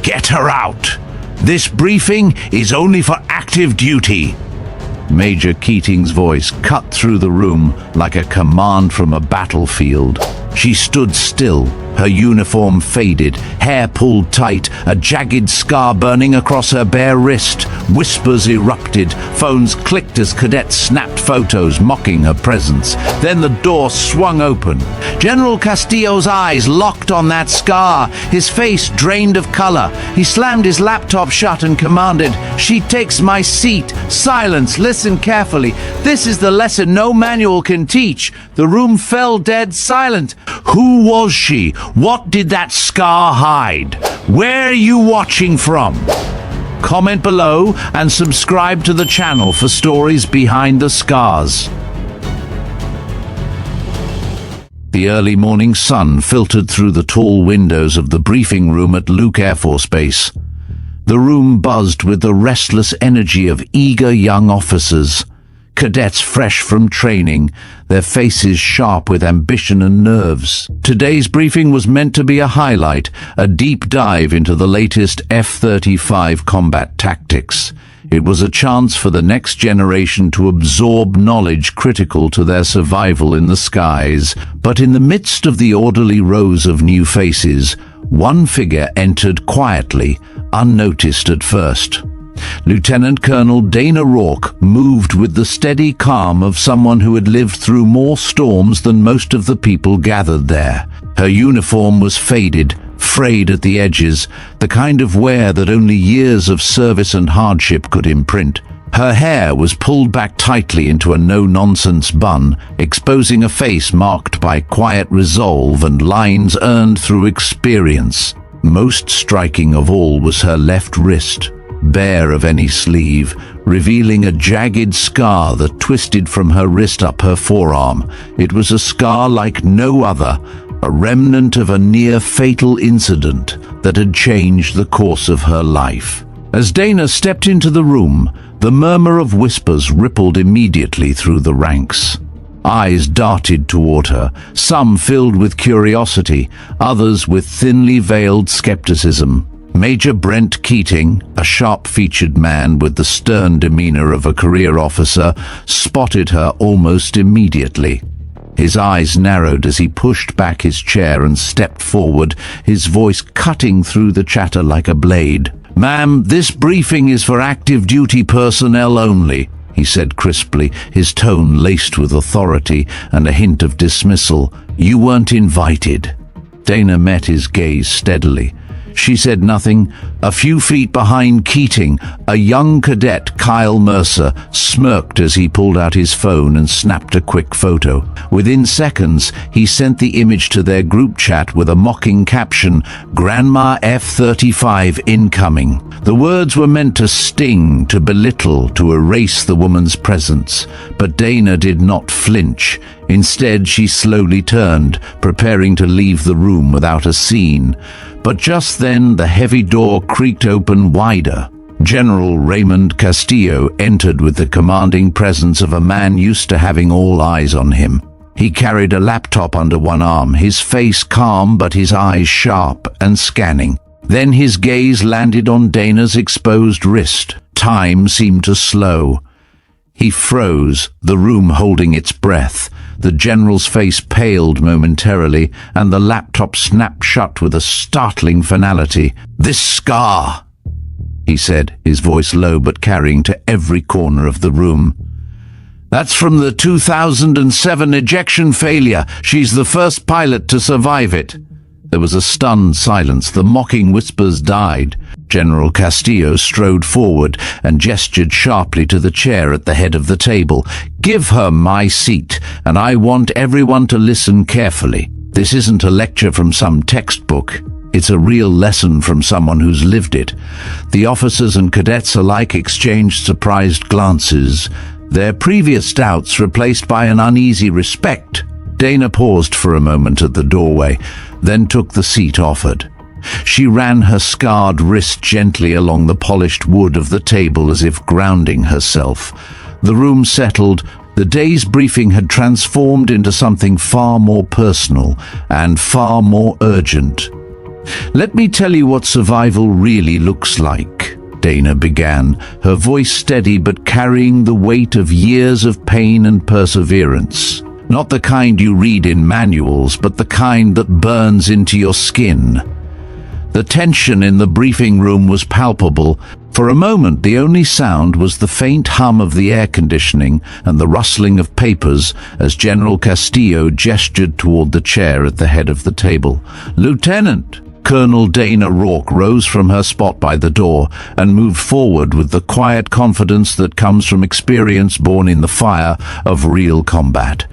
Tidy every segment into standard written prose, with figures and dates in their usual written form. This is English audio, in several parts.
Get her out. This briefing is only for active duty. Major Keating's voice cut through the room like a command from a battlefield. She stood still, her uniform faded, hair pulled tight, a jagged scar burning across her bare wrist. Whispers erupted, phones clicked as cadets snapped photos mocking her presence. Then the door swung open. General Castillo's eyes locked on that scar, his face drained of color. He slammed his laptop shut and commanded, "She takes my seat. Silence, listen carefully. This is the lesson no manual can teach." The room fell dead silent. Who was she? What did that scar hide? Where are you watching from? Comment below and subscribe to the channel for stories behind the scars. The early morning sun filtered through the tall windows of the briefing room at Luke Air Force Base. The room buzzed with the restless energy of eager young officers. Cadets fresh from training, their faces sharp with ambition and nerves. Today's briefing was meant to be a highlight, a deep dive into the latest F-35 combat tactics. It was a chance for the next generation to absorb knowledge critical to their survival in the skies. But in the midst of the orderly rows of new faces, one figure entered quietly, unnoticed at first. Lieutenant Colonel Dana Rourke moved with the steady calm of someone who had lived through more storms than most of the people gathered there. Her uniform was faded, frayed at the edges, the kind of wear that only years of service and hardship could imprint. Her hair was pulled back tightly into a no-nonsense bun, exposing a face marked by quiet resolve and lines earned through experience. Most striking of all was her left wrist, bare of any sleeve, revealing a jagged scar that twisted from her wrist up her forearm. It was a scar like no other, a remnant of a near-fatal incident that had changed the course of her life. As Dana stepped into the room, the murmur of whispers rippled immediately through the ranks. Eyes darted toward her, some filled with curiosity, others with thinly veiled skepticism. Major Brent Keating, a sharp-featured man with the stern demeanor of a career officer, spotted her almost immediately. His eyes narrowed as he pushed back his chair and stepped forward, his voice cutting through the chatter like a blade. "Ma'am, this briefing is for active duty personnel only," he said crisply, his tone laced with authority and a hint of dismissal. "You weren't invited." Dana met his gaze steadily. She said nothing. A few feet behind Keating, a young cadet, Kyle Mercer, smirked as he pulled out his phone and snapped a quick photo. Within seconds, he sent the image to their group chat with a mocking caption, "Grandma F-35 incoming." The words were meant to sting, to belittle, to erase the woman's presence. But Dana did not flinch. Instead, she slowly turned, preparing to leave the room without a scene. But just then, the heavy door creaked open wider. General Raymond Castillo entered with the commanding presence of a man used to having all eyes on him. He carried a laptop under one arm, his face calm but his eyes sharp and scanning. Then his gaze landed on Dana's exposed wrist. Time seemed to slow. He froze, the room holding its breath. The general's face paled momentarily, and the laptop snapped shut with a startling finality. "This scar," he said, his voice low but carrying to every corner of the room. "That's from the 2007 ejection failure. She's the first pilot to survive it." There was a stunned silence. The mocking whispers died. General Castillo strode forward and gestured sharply to the chair at the head of the table. "Give her my seat, and I want everyone to listen carefully. This isn't a lecture from some textbook. It's a real lesson from someone who's lived it." The officers and cadets alike exchanged surprised glances, their previous doubts replaced by an uneasy respect. Dana paused for a moment at the doorway, then took the seat offered. She ran her scarred wrist gently along the polished wood of the table as if grounding herself. The room settled. The day's briefing had transformed into something far more personal and far more urgent. "Let me tell you what survival really looks like," Dana began, her voice steady but carrying the weight of years of pain and perseverance. Not the kind you read in manuals, but the kind that burns into your skin. The tension in the briefing room was palpable. For a moment, the only sound was the faint hum of the air conditioning and the rustling of papers as General Castillo gestured toward the chair at the head of the table. "Lieutenant!" Colonel Dana Rourke rose from her spot by the door and moved forward with the quiet confidence that comes from experience born in the fire of real combat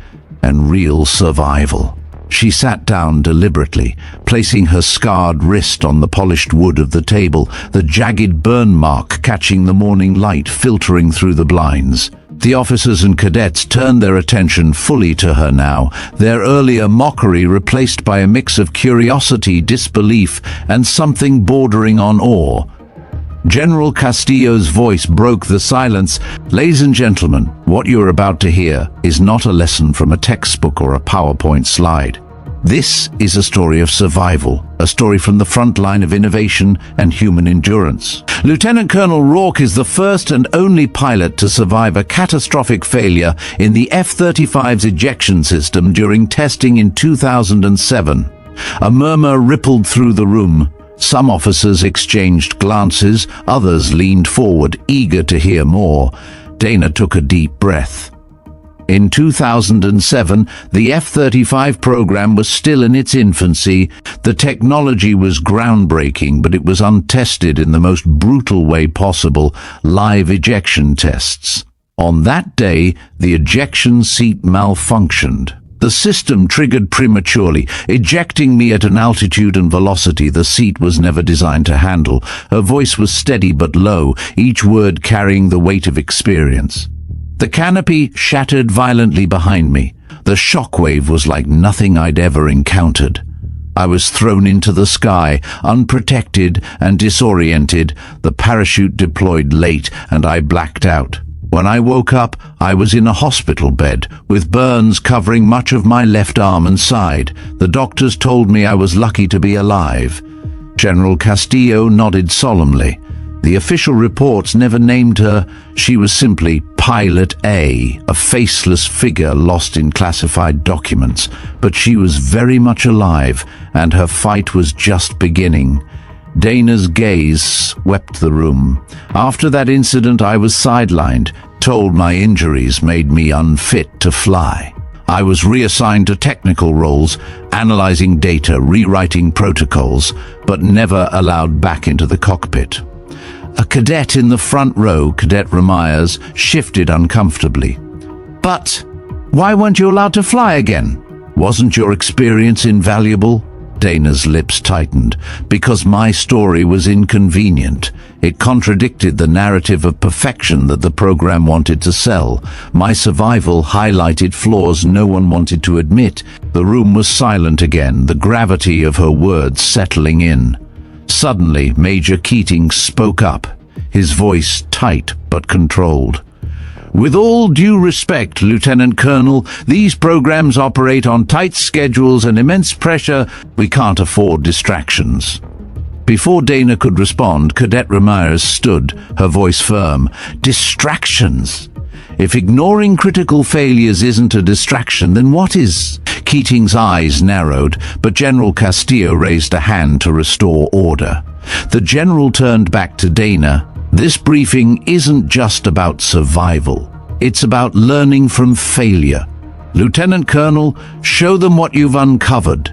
and real survival. She sat down deliberately, placing her scarred wrist on the polished wood of the table, the jagged burn mark catching the morning light filtering through the blinds. The officers and cadets turned their attention fully to her now, their earlier mockery replaced by a mix of curiosity, disbelief, and something bordering on awe. General Castillo's voice broke the silence. "Ladies and gentlemen, what you're about to hear is not a lesson from a textbook or a PowerPoint slide. This is a story of survival, a story from the front line of innovation and human endurance. Lieutenant Colonel Rourke is the first and only pilot to survive a catastrophic failure in the F-35's ejection system during testing in 2007. A murmur rippled through the room. Some officers exchanged glances, others leaned forward, eager to hear more. Dana took a deep breath. In 2007, the F-35 program was still in its infancy. The technology was groundbreaking, but it was untested in the most brutal way possible, live ejection tests. On that day, the ejection seat malfunctioned. The system triggered prematurely, ejecting me at an altitude and velocity the seat was never designed to handle. Her voice was steady but low, each word carrying the weight of experience. The canopy shattered violently behind me. The shockwave was like nothing I'd ever encountered. I was thrown into the sky, unprotected and disoriented. The parachute deployed late, and I blacked out. When I woke up, I was in a hospital bed, with burns covering much of my left arm and side. The doctors told me I was lucky to be alive. General Castillo nodded solemnly. The official reports never named her. She was simply Pilot A, a faceless figure lost in classified documents. But she was very much alive, and her fight was just beginning. Dana's gaze swept the room. After that incident, I was sidelined, told my injuries made me unfit to fly. I was reassigned to technical roles, analyzing data, rewriting protocols, but never allowed back into the cockpit. A cadet in the front row, Cadet Ramirez, shifted uncomfortably. "But why weren't you allowed to fly again? Wasn't your experience invaluable?" Dana's lips tightened. "Because my story was inconvenient. It contradicted the narrative of perfection that the program wanted to sell. My survival highlighted flaws no one wanted to admit." The room was silent again, the gravity of her words settling in. Suddenly, Major Keating spoke up, his voice tight but controlled. "With all due respect, Lieutenant Colonel, these programs operate on tight schedules and immense pressure. We can't afford distractions." Before Dana could respond, Cadet Ramirez stood, her voice firm. "Distractions? If ignoring critical failures isn't a distraction, then what is?" Keating's eyes narrowed, but General Castillo raised a hand to restore order. The general turned back to Dana. "This briefing isn't just about survival. It's about learning from failure. Lieutenant Colonel, show them what you've uncovered."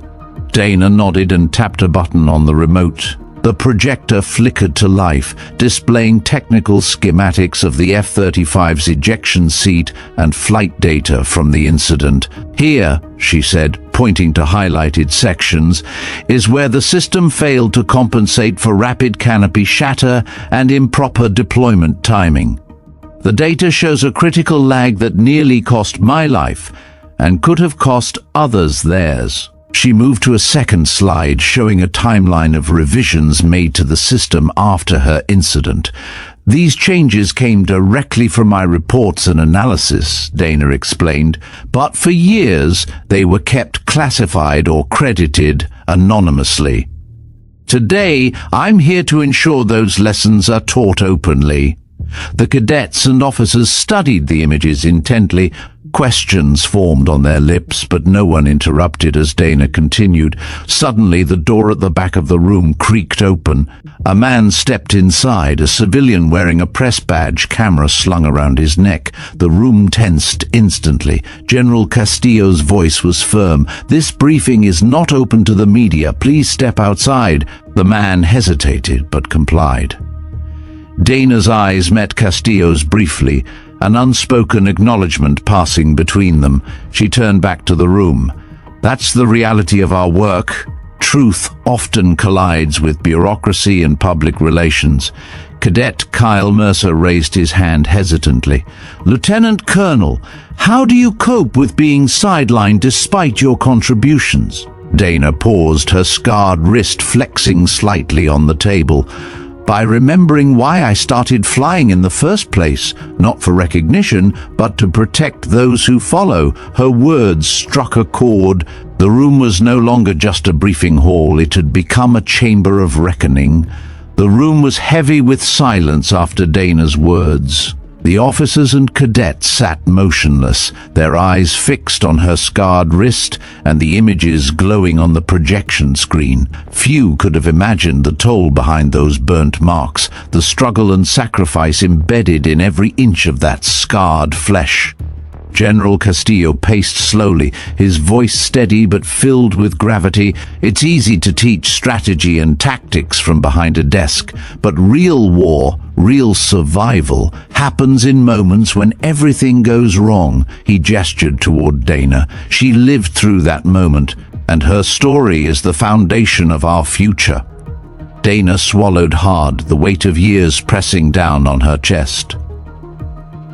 Dana nodded and tapped a button on the remote. The projector flickered to life, displaying technical schematics of the F-35's ejection seat and flight data from the incident. "Here," she said, pointing to highlighted sections, "is where the system failed to compensate for rapid canopy shatter and improper deployment timing. The data shows a critical lag that nearly cost my life and could have cost others theirs." She moved to a second slide showing a timeline of revisions made to the system after her incident. "These changes came directly from my reports and analysis," Dana explained, "but for years they were kept classified or credited anonymously." Today, I'm here to ensure those lessons are taught openly. The cadets and officers studied the images intently. Questions formed on their lips, but no one interrupted as Dana continued. Suddenly, the door at the back of the room creaked open. A man stepped inside, a civilian wearing a press badge, camera slung around his neck. The room tensed instantly. General Castillo's voice was firm. "This briefing is not open to the media. Please step outside." The man hesitated, but complied. Dana's eyes met Castillo's briefly, an unspoken acknowledgement passing between them. She turned back to the room. That's the reality of our work. Truth often collides with bureaucracy and public relations. Cadet Kyle Mercer raised his hand hesitantly. "Lieutenant Colonel, how do you cope with being sidelined despite your contributions?" Dana paused, her scarred wrist flexing slightly on the table. "By remembering why I started flying in the first place, not for recognition, but to protect those who follow." Her words struck a chord. The room was no longer just a briefing hall, it had become a chamber of reckoning. The room was heavy with silence after Dana's words. The officers and cadets sat motionless, their eyes fixed on her scarred wrist and the images glowing on the projection screen. Few could have imagined the toll behind those burnt marks, the struggle and sacrifice embedded in every inch of that scarred flesh. General Castillo paced slowly, his voice steady but filled with gravity. "It's easy to teach strategy and tactics from behind a desk, but real war, real survival, happens in moments when everything goes wrong." He gestured toward Dana. "She lived through that moment, and her story is the foundation of our future." Dana swallowed hard, the weight of years pressing down on her chest.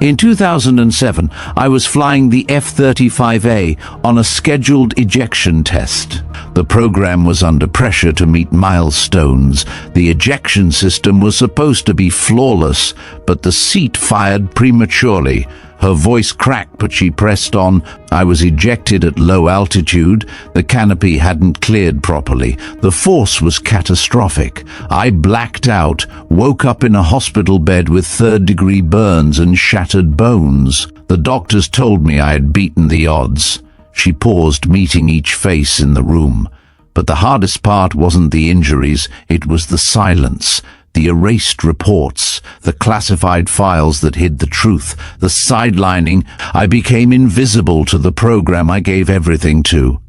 "In 2007, I was flying the F-35A on a scheduled ejection test. The program was under pressure to meet milestones. The ejection system was supposed to be flawless, but the seat fired prematurely." Her voice cracked, but she pressed on. "I was ejected at low altitude. The canopy hadn't cleared properly. The force was catastrophic. I blacked out, woke up in a hospital bed with third-degree burns and shattered bones. The doctors told me I had beaten the odds." She paused, meeting each face in the room. But the hardest part wasn't the injuries, it was the silence. The erased reports, the classified files that hid the truth, the sidelining. I became invisible to the program I gave everything to.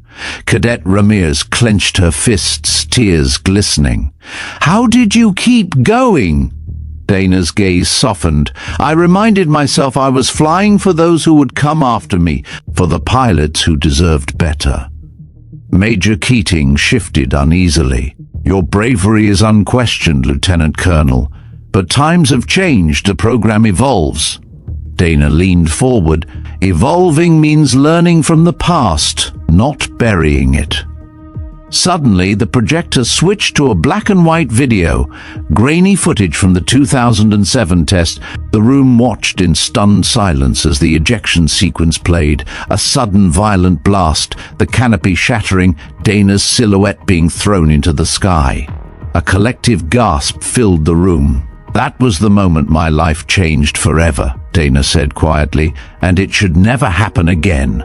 Cadet Ramirez clenched her fists, tears glistening. "How did you keep going?" Dana's gaze softened. "I reminded myself I was flying for those who would come after me, for the pilots who deserved better." Major Keating shifted uneasily. "Your bravery is unquestioned, Lieutenant Colonel, but times have changed, the program evolves." Dana leaned forward. "Evolving means learning from the past, not burying it." Suddenly, the projector switched to a black and white video, grainy footage from the 2007 test. The room watched in stunned silence as the ejection sequence played. A sudden violent blast, the canopy shattering, Dana's silhouette being thrown into the sky. A collective gasp filled the room. "That was the moment my life changed forever," Dana said quietly, "and it should never happen again."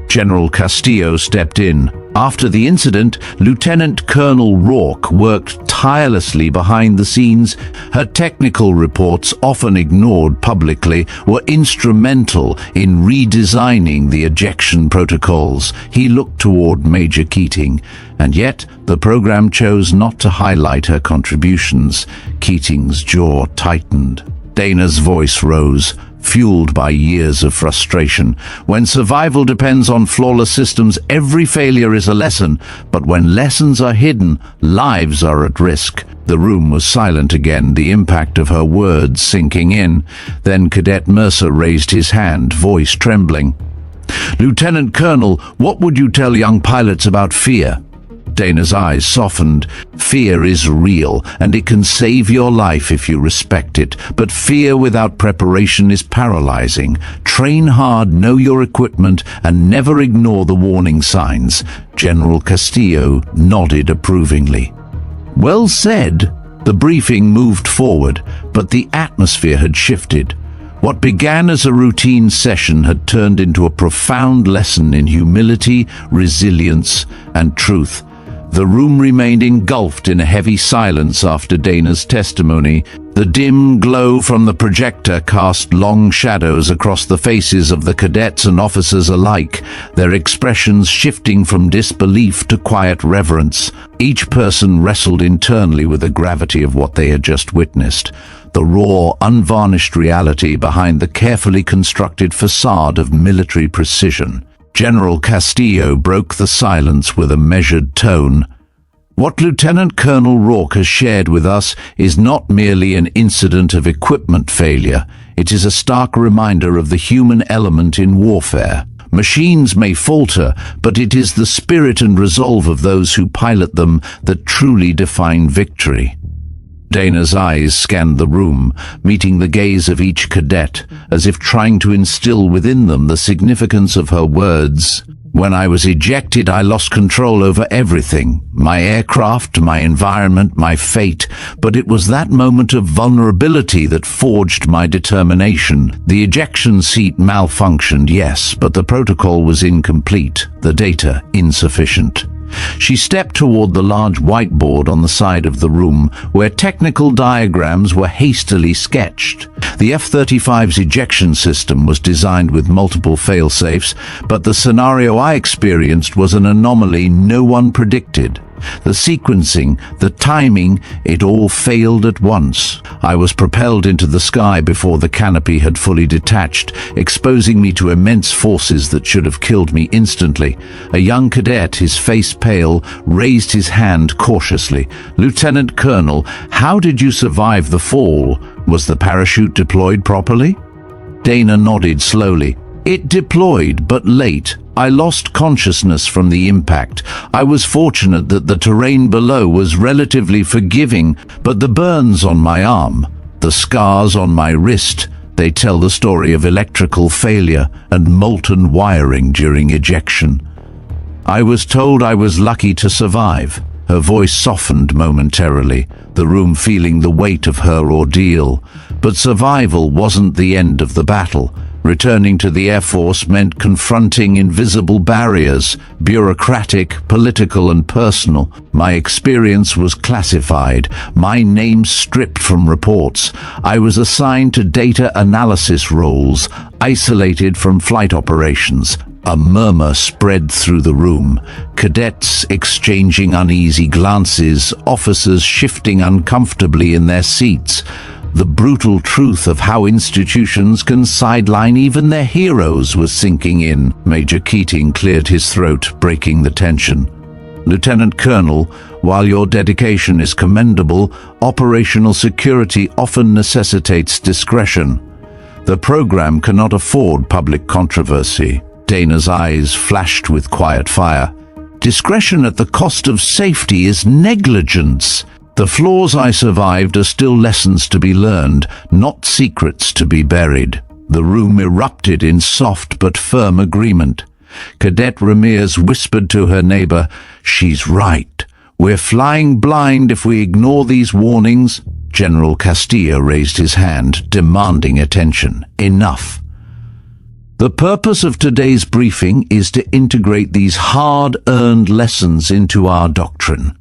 General Castillo stepped in. After the incident, Lieutenant Colonel Rourke worked tirelessly behind the scenes. Her technical reports, often ignored publicly, were instrumental in redesigning the ejection protocols. He looked toward Major Keating, and yet the program chose not to highlight her contributions. Keating's jaw tightened. Dana's voice rose, fueled by years of frustration. "When survival depends on flawless systems, every failure is a lesson. But when lessons are hidden, lives are at risk." The room was silent again, the impact of her words sinking in. Then Cadet Mercer raised his hand, voice trembling. "Lieutenant Colonel, what would you tell young pilots about fear?" Dana's eyes softened. "Fear is real, and it can save your life if you respect it. But fear without preparation is paralyzing. Train hard, know your equipment, and never ignore the warning signs." General Castillo nodded approvingly. Well said. The briefing moved forward, but the atmosphere had shifted. What began as a routine session had turned into a profound lesson in humility, resilience, and truth. The room remained engulfed in a heavy silence after Dana's testimony. The dim glow from the projector cast long shadows across the faces of the cadets and officers alike, their expressions shifting from disbelief to quiet reverence. Each person wrestled internally with the gravity of what they had just witnessed, the raw, unvarnished reality behind the carefully constructed facade of military precision. General Castillo broke the silence with a measured tone. What Lieutenant Colonel Rourke has shared with us is not merely an incident of equipment failure. It is a stark reminder of the human element in warfare. Machines may falter, but it is the spirit and resolve of those who pilot them that truly define victory. Dana's eyes scanned the room, meeting the gaze of each cadet, as if trying to instill within them the significance of her words. When I was ejected, I lost control over everything, my aircraft, my environment, my fate, but it was that moment of vulnerability that forged my determination. The ejection seat malfunctioned, yes, but the protocol was incomplete, the data insufficient. She stepped toward the large whiteboard on the side of the room, where technical diagrams were hastily sketched. The F-35's ejection system was designed with multiple fail-safes, but the scenario I experienced was an anomaly no one predicted. The sequencing, the timing, it all failed at once. I was propelled into the sky before the canopy had fully detached, exposing me to immense forces that should have killed me instantly. A young cadet, his face pale, raised his hand cautiously. "Lieutenant Colonel, how did you survive the fall? Was the parachute deployed properly?" Dana nodded slowly. "It deployed, but late. I lost consciousness from the impact. I was fortunate that the terrain below was relatively forgiving, but the burns on my arm, the scars on my wrist, they tell the story of electrical failure and molten wiring during ejection. I was told I was lucky to survive." Her voice softened momentarily, the room feeling the weight of her ordeal. But survival wasn't the end of the battle. Returning to the Air Force meant confronting invisible barriers, bureaucratic, political, and personal. My experience was classified, my name stripped from reports. I was assigned to data analysis roles, isolated from flight operations. A murmur spread through the room, cadets exchanging uneasy glances, officers shifting uncomfortably in their seats. The brutal truth of how institutions can sideline even their heroes was sinking in. Major Keating cleared his throat, breaking the tension. "Lieutenant Colonel, while your dedication is commendable, operational security often necessitates discretion. The program cannot afford public controversy." Dana's eyes flashed with quiet fire. "Discretion at the cost of safety is negligence. The flaws I survived are still lessons to be learned, not secrets to be buried." The room erupted in soft but firm agreement. Cadet Ramirez whispered to her neighbor, "She's right. We're flying blind if we ignore these warnings." General Castillo raised his hand, demanding attention. "Enough. The purpose of today's briefing is to integrate these hard-earned lessons into our doctrine.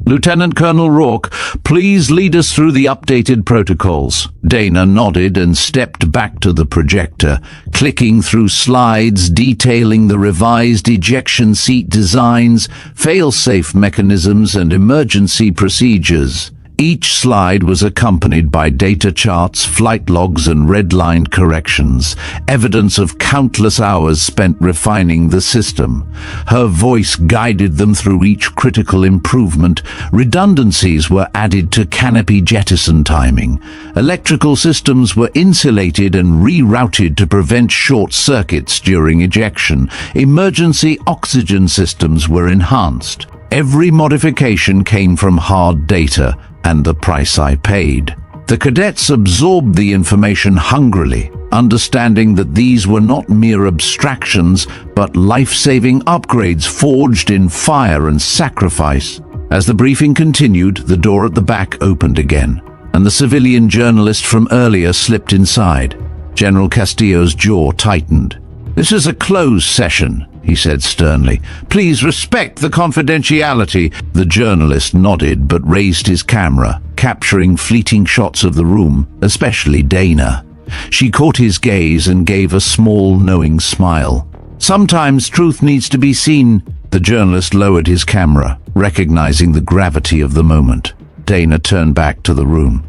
Lieutenant Colonel Rourke, please lead us through the updated protocols." Dana nodded and stepped back to the projector, clicking through slides detailing the revised ejection seat designs, fail-safe mechanisms, and emergency procedures. Each slide was accompanied by data charts, flight logs, and red-lined corrections, evidence of countless hours spent refining the system. Her voice guided them through each critical improvement. Redundancies were added to canopy jettison timing. Electrical systems were insulated and rerouted to prevent short circuits during ejection. Emergency oxygen systems were enhanced. Every modification came from hard data, and the price I paid. The cadets absorbed the information hungrily, understanding that these were not mere abstractions, but life-saving upgrades forged in fire and sacrifice. As the briefing continued, the door at the back opened again, and the civilian journalist from earlier slipped inside. General Castillo's jaw tightened. "This is a closed session," he said sternly. "Please respect the confidentiality." The journalist nodded but raised his camera, capturing fleeting shots of the room, especially Dana. She caught his gaze and gave a small, knowing smile. "Sometimes truth needs to be seen." The journalist lowered his camera, recognizing the gravity of the moment. Dana turned back to the room.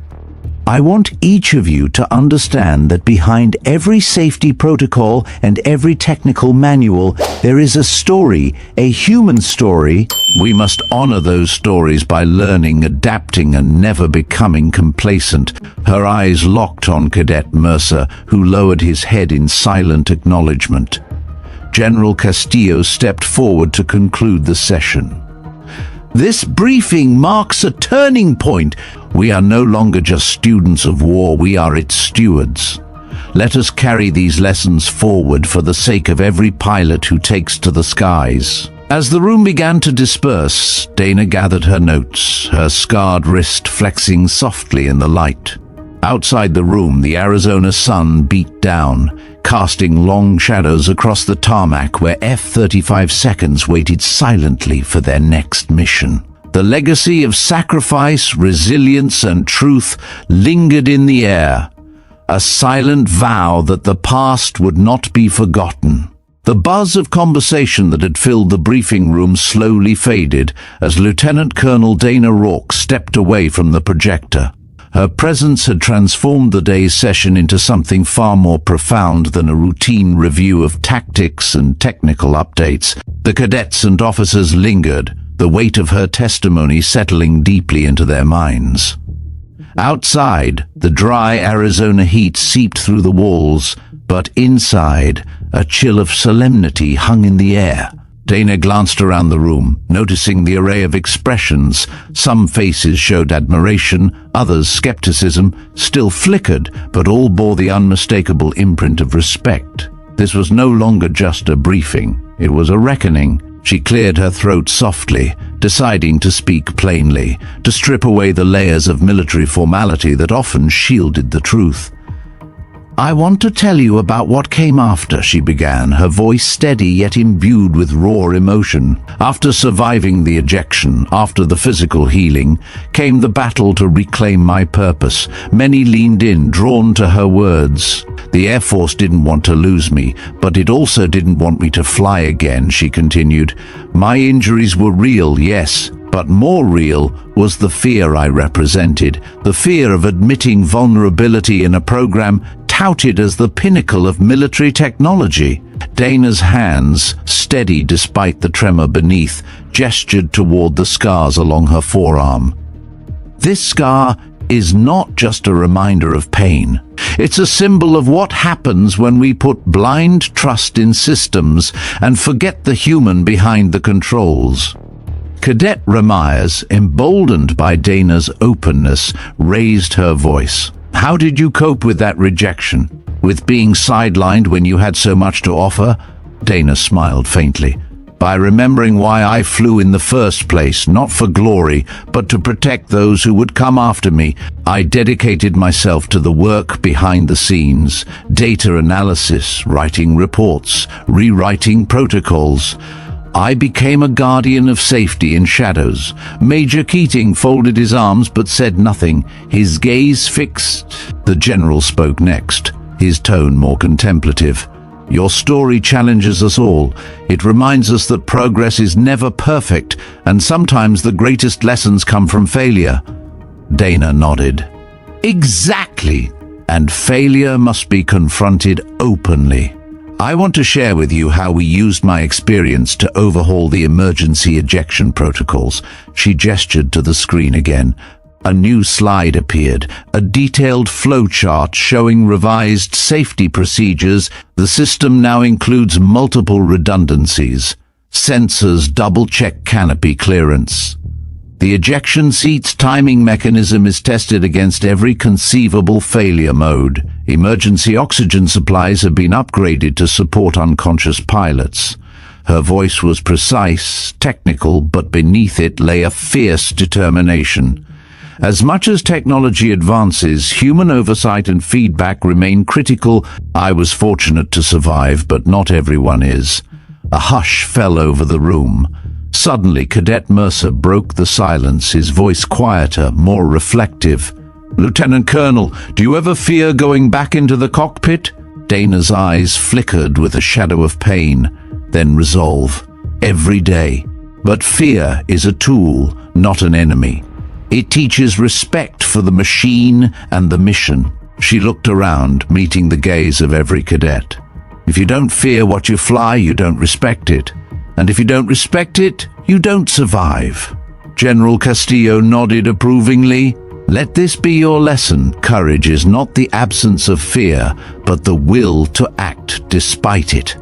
"I want each of you to understand that behind every safety protocol and every technical manual, there is a story, a human story. We must honor those stories by learning, adapting, and never becoming complacent." Her eyes locked on Cadet Mercer, who lowered his head in silent acknowledgement. General Castillo stepped forward to conclude the session. "This briefing marks a turning point. We are no longer just students of war, we are its stewards. Let us carry these lessons forward for the sake of every pilot who takes to the skies." As the room began to disperse, Dana gathered her notes, her scarred wrist flexing softly in the light. Outside the room, the Arizona sun beat down, casting long shadows across the tarmac where F-35 seconds waited silently for their next mission. The legacy of sacrifice, resilience, and truth lingered in the air, a silent vow that the past would not be forgotten. The buzz of conversation that had filled the briefing room slowly faded as Lieutenant Colonel Dana Rourke stepped away from the projector. Her presence had transformed the day's session into something far more profound than a routine review of tactics and technical updates. The cadets and officers lingered, the weight of her testimony settling deeply into their minds. Outside, the dry Arizona heat seeped through the walls, but inside, a chill of solemnity hung in the air. Dana glanced around the room, noticing the array of expressions. Some faces showed admiration, others skepticism, still flickered, but all bore the unmistakable imprint of respect. This was no longer just a briefing, it was a reckoning. She cleared her throat softly, deciding to speak plainly, to strip away the layers of military formality that often shielded the truth. "I want to tell you about what came after," she began, her voice steady yet imbued with raw emotion. "After surviving the ejection, after the physical healing, came the battle to reclaim my purpose." Many leaned in, drawn to her words. "The Air Force didn't want to lose me, but it also didn't want me to fly again," she continued. "My injuries were real, yes, but more real was the fear I represented, the fear of admitting vulnerability in a program touted as the pinnacle of military technology." Dana's hands, steady despite the tremor beneath, gestured toward the scars along her forearm. "This scar is not just a reminder of pain. It's a symbol of what happens when we put blind trust in systems and forget the human behind the controls." Cadet Ramirez, emboldened by Dana's openness, raised her voice. "How did you cope with that rejection? With being sidelined when you had so much to offer?" Dana smiled faintly. "By remembering why I flew in the first place, not for glory, but to protect those who would come after me. I dedicated myself to the work behind the scenes, data analysis, writing reports, rewriting protocols. I became a guardian of safety in shadows." Major Keating folded his arms but said nothing, his gaze fixed. The general spoke next, his tone more contemplative. "Your story challenges us all. It reminds us that progress is never perfect, and sometimes the greatest lessons come from failure." Dana nodded. "Exactly, and failure must be confronted openly. I want to share with you how we used my experience to overhaul the emergency ejection protocols." She gestured to the screen again. A new slide appeared, a detailed flowchart showing revised safety procedures. The system now includes multiple redundancies. Sensors double-check canopy clearance. The ejection seat's timing mechanism is tested against every conceivable failure mode. Emergency oxygen supplies have been upgraded to support unconscious pilots. Her voice was precise, technical, but beneath it lay a fierce determination. As much as technology advances, human oversight and feedback remain critical. I was fortunate to survive, but not everyone is. A hush fell over the room. Suddenly, Cadet Mercer broke the silence, his voice quieter, more reflective. "Lieutenant Colonel, do you ever fear going back into the cockpit?" Dana's eyes flickered with a shadow of pain, then resolve. "Every day. But fear is a tool, not an enemy. It teaches respect for the machine and the mission." She looked around, meeting the gaze of every cadet. "If you don't fear what you fly, you don't respect it. And if you don't respect it, you don't survive." General Castillo nodded approvingly. "Let this be your lesson. Courage is not the absence of fear, but the will to act despite it."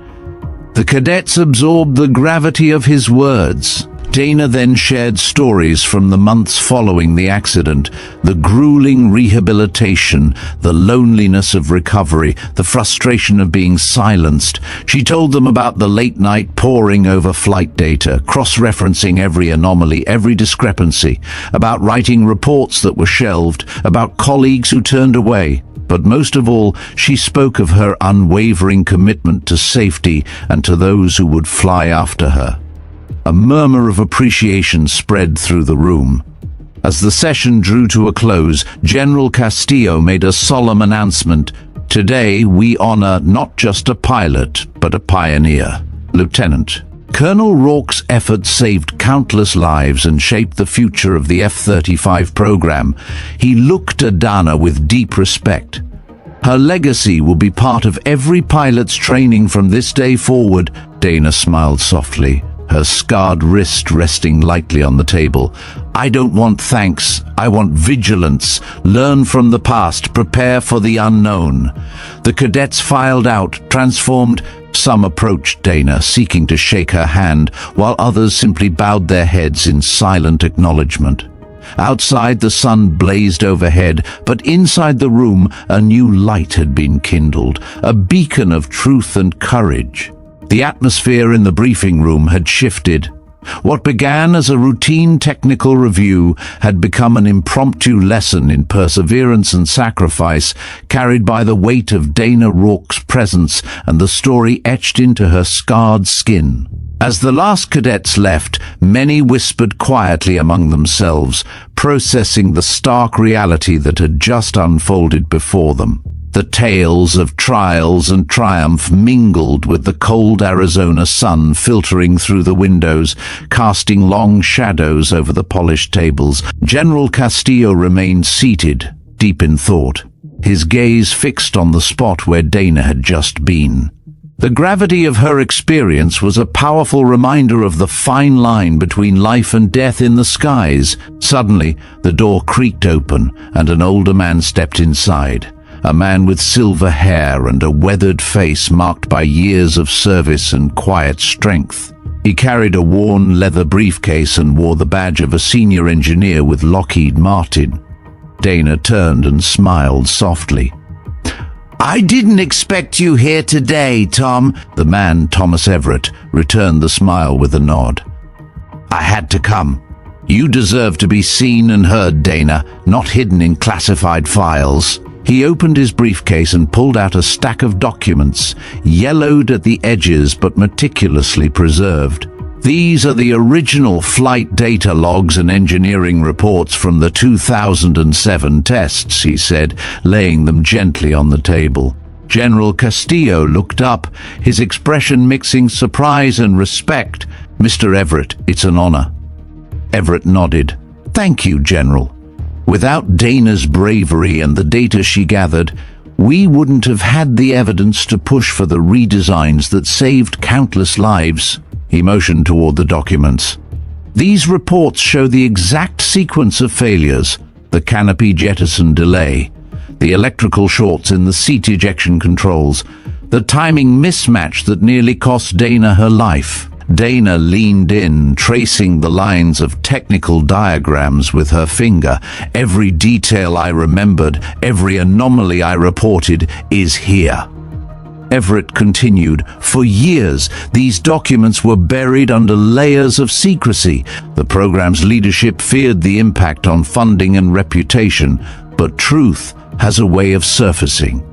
The cadets absorbed the gravity of his words. Dana then shared stories from the months following the accident, the grueling rehabilitation, the loneliness of recovery, the frustration of being silenced. She told them about the late night poring over flight data, cross-referencing every anomaly, every discrepancy, about writing reports that were shelved, about colleagues who turned away. But most of all, she spoke of her unwavering commitment to safety and to those who would fly after her. A murmur of appreciation spread through the room. As the session drew to a close, General Castillo made a solemn announcement. "Today we honor not just a pilot, but a pioneer. Lieutenant, Colonel Rourke's efforts saved countless lives and shaped the future of the F-35 program." He looked at Dana with deep respect. "Her legacy will be part of every pilot's training from this day forward." Dana smiled softly, her scarred wrist resting lightly on the table. "I don't want thanks, I want vigilance. Learn from the past, prepare for the unknown." The cadets filed out, transformed. Some approached Dana, seeking to shake her hand, while others simply bowed their heads in silent acknowledgement. Outside, the sun blazed overhead, but inside the room, a new light had been kindled, a beacon of truth and courage. The atmosphere in the briefing room had shifted. What began as a routine technical review had become an impromptu lesson in perseverance and sacrifice, carried by the weight of Dana Rourke's presence and the story etched into her scarred skin. As the last cadets left, many whispered quietly among themselves, processing the stark reality that had just unfolded before them. The tales of trials and triumph mingled with the cold Arizona sun filtering through the windows, casting long shadows over the polished tables. General Castillo remained seated, deep in thought, his gaze fixed on the spot where Dana had just been. The gravity of her experience was a powerful reminder of the fine line between life and death in the skies. Suddenly, the door creaked open, and an older man stepped inside. A man with silver hair and a weathered face marked by years of service and quiet strength. He carried a worn leather briefcase and wore the badge of a senior engineer with Lockheed Martin. Dana turned and smiled softly. "I didn't expect you here today, Tom." The man, Thomas Everett, returned the smile with a nod. "I had to come. You deserve to be seen and heard, Dana, not hidden in classified files." He opened his briefcase and pulled out a stack of documents, yellowed at the edges but meticulously preserved. "These are the original flight data logs and engineering reports from the 2007 tests," he said, laying them gently on the table. General Castillo looked up, his expression mixing surprise and respect. "Mr. Everett, it's an honor." Everett nodded. "Thank you, General. Without Dana's bravery and the data she gathered, we wouldn't have had the evidence to push for the redesigns that saved countless lives." He motioned toward the documents. "These reports show the exact sequence of failures: the canopy jettison delay, the electrical shorts in the seat ejection controls, the timing mismatch that nearly cost Dana her life." Dana leaned in, tracing the lines of technical diagrams with her finger. "Every detail I remembered, every anomaly I reported is here." Everett continued. For years, these documents were buried under layers of secrecy. The program's leadership feared the impact on funding and reputation, but truth has a way of surfacing.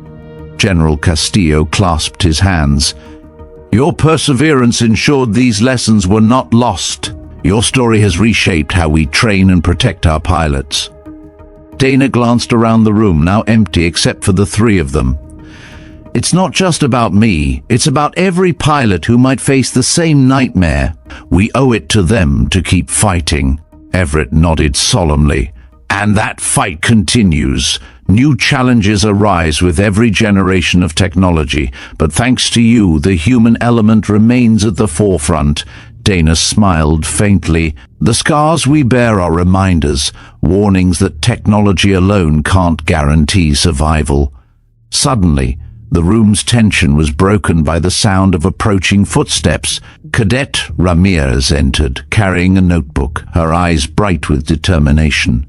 General Castillo clasped his hands. Your perseverance ensured these lessons were not lost. Your story has reshaped how we train and protect our pilots. Dana glanced around the room, now empty except for the three of them. It's not just about me, it's about every pilot who might face the same nightmare. We owe it to them to keep fighting. Everett nodded solemnly. And that fight continues. New challenges arise with every generation of technology, but thanks to you, the human element remains at the forefront. Dana smiled faintly. The scars we bear are reminders, warnings that technology alone can't guarantee survival. Suddenly, the room's tension was broken by the sound of approaching footsteps. Cadet Ramirez entered, carrying a notebook, her eyes bright with determination.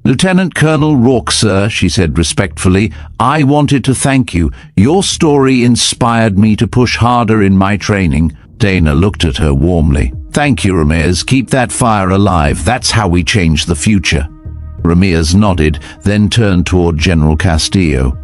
Lieutenant Colonel Rourke, sir, she said respectfully, I wanted to thank you. Your story inspired me to push harder in my training. Dana looked at her warmly. Thank you, Ramirez. Keep that fire alive. That's how we change the future. Ramirez nodded, then turned toward General Castillo.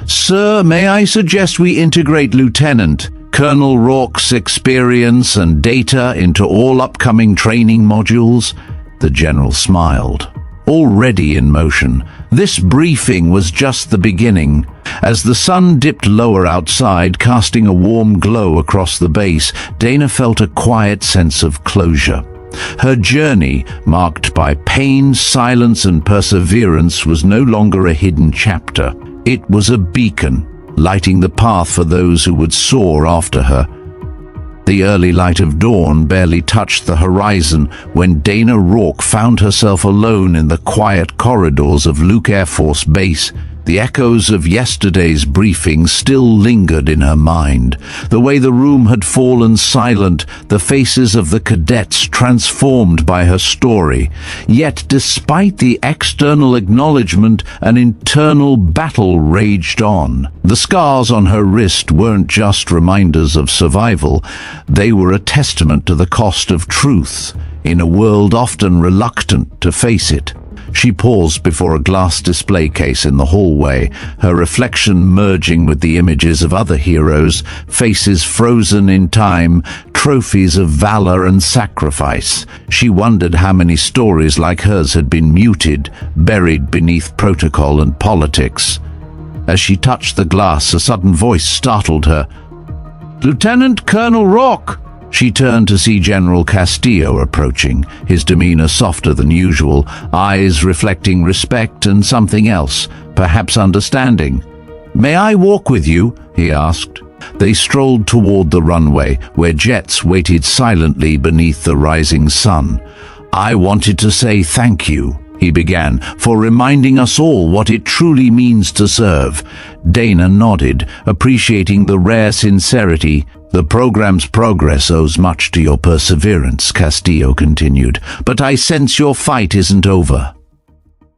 Sir, may I suggest we integrate Lieutenant Colonel Rourke's experience and data into all upcoming training modules? The general smiled. Already in motion, this briefing was just the beginning. As the sun dipped lower outside, casting a warm glow across the base, Dana felt a quiet sense of closure. Her journey, marked by pain, silence, and perseverance, was no longer a hidden chapter. It was a beacon, lighting the path for those who would soar after her. The early light of dawn barely touched the horizon when Dana Rourke found herself alone in the quiet corridors of Luke Air Force Base. The echoes of yesterday's briefing still lingered in her mind. The way the room had fallen silent, the faces of the cadets transformed by her story. Yet, despite the external acknowledgement, an internal battle raged on. The scars on her wrist weren't just reminders of survival. They were a testament to the cost of truth, in a world often reluctant to face it. She paused before a glass display case in the hallway, her reflection merging with the images of other heroes, faces frozen in time, trophies of valor and sacrifice. She wondered how many stories like hers had been muted, buried beneath protocol and politics. As she touched the glass, a sudden voice startled her. Lieutenant Colonel Rourke! She turned to see General Castillo approaching, his demeanor softer than usual, eyes reflecting respect and something else, perhaps understanding. May I walk with you? He asked. They strolled toward the runway, where jets waited silently beneath the rising sun. I wanted to say thank you, he began, for reminding us all what it truly means to serve. Dana nodded, appreciating the rare sincerity. The program's progress owes much to your perseverance, Castillo continued, but I sense your fight isn't over.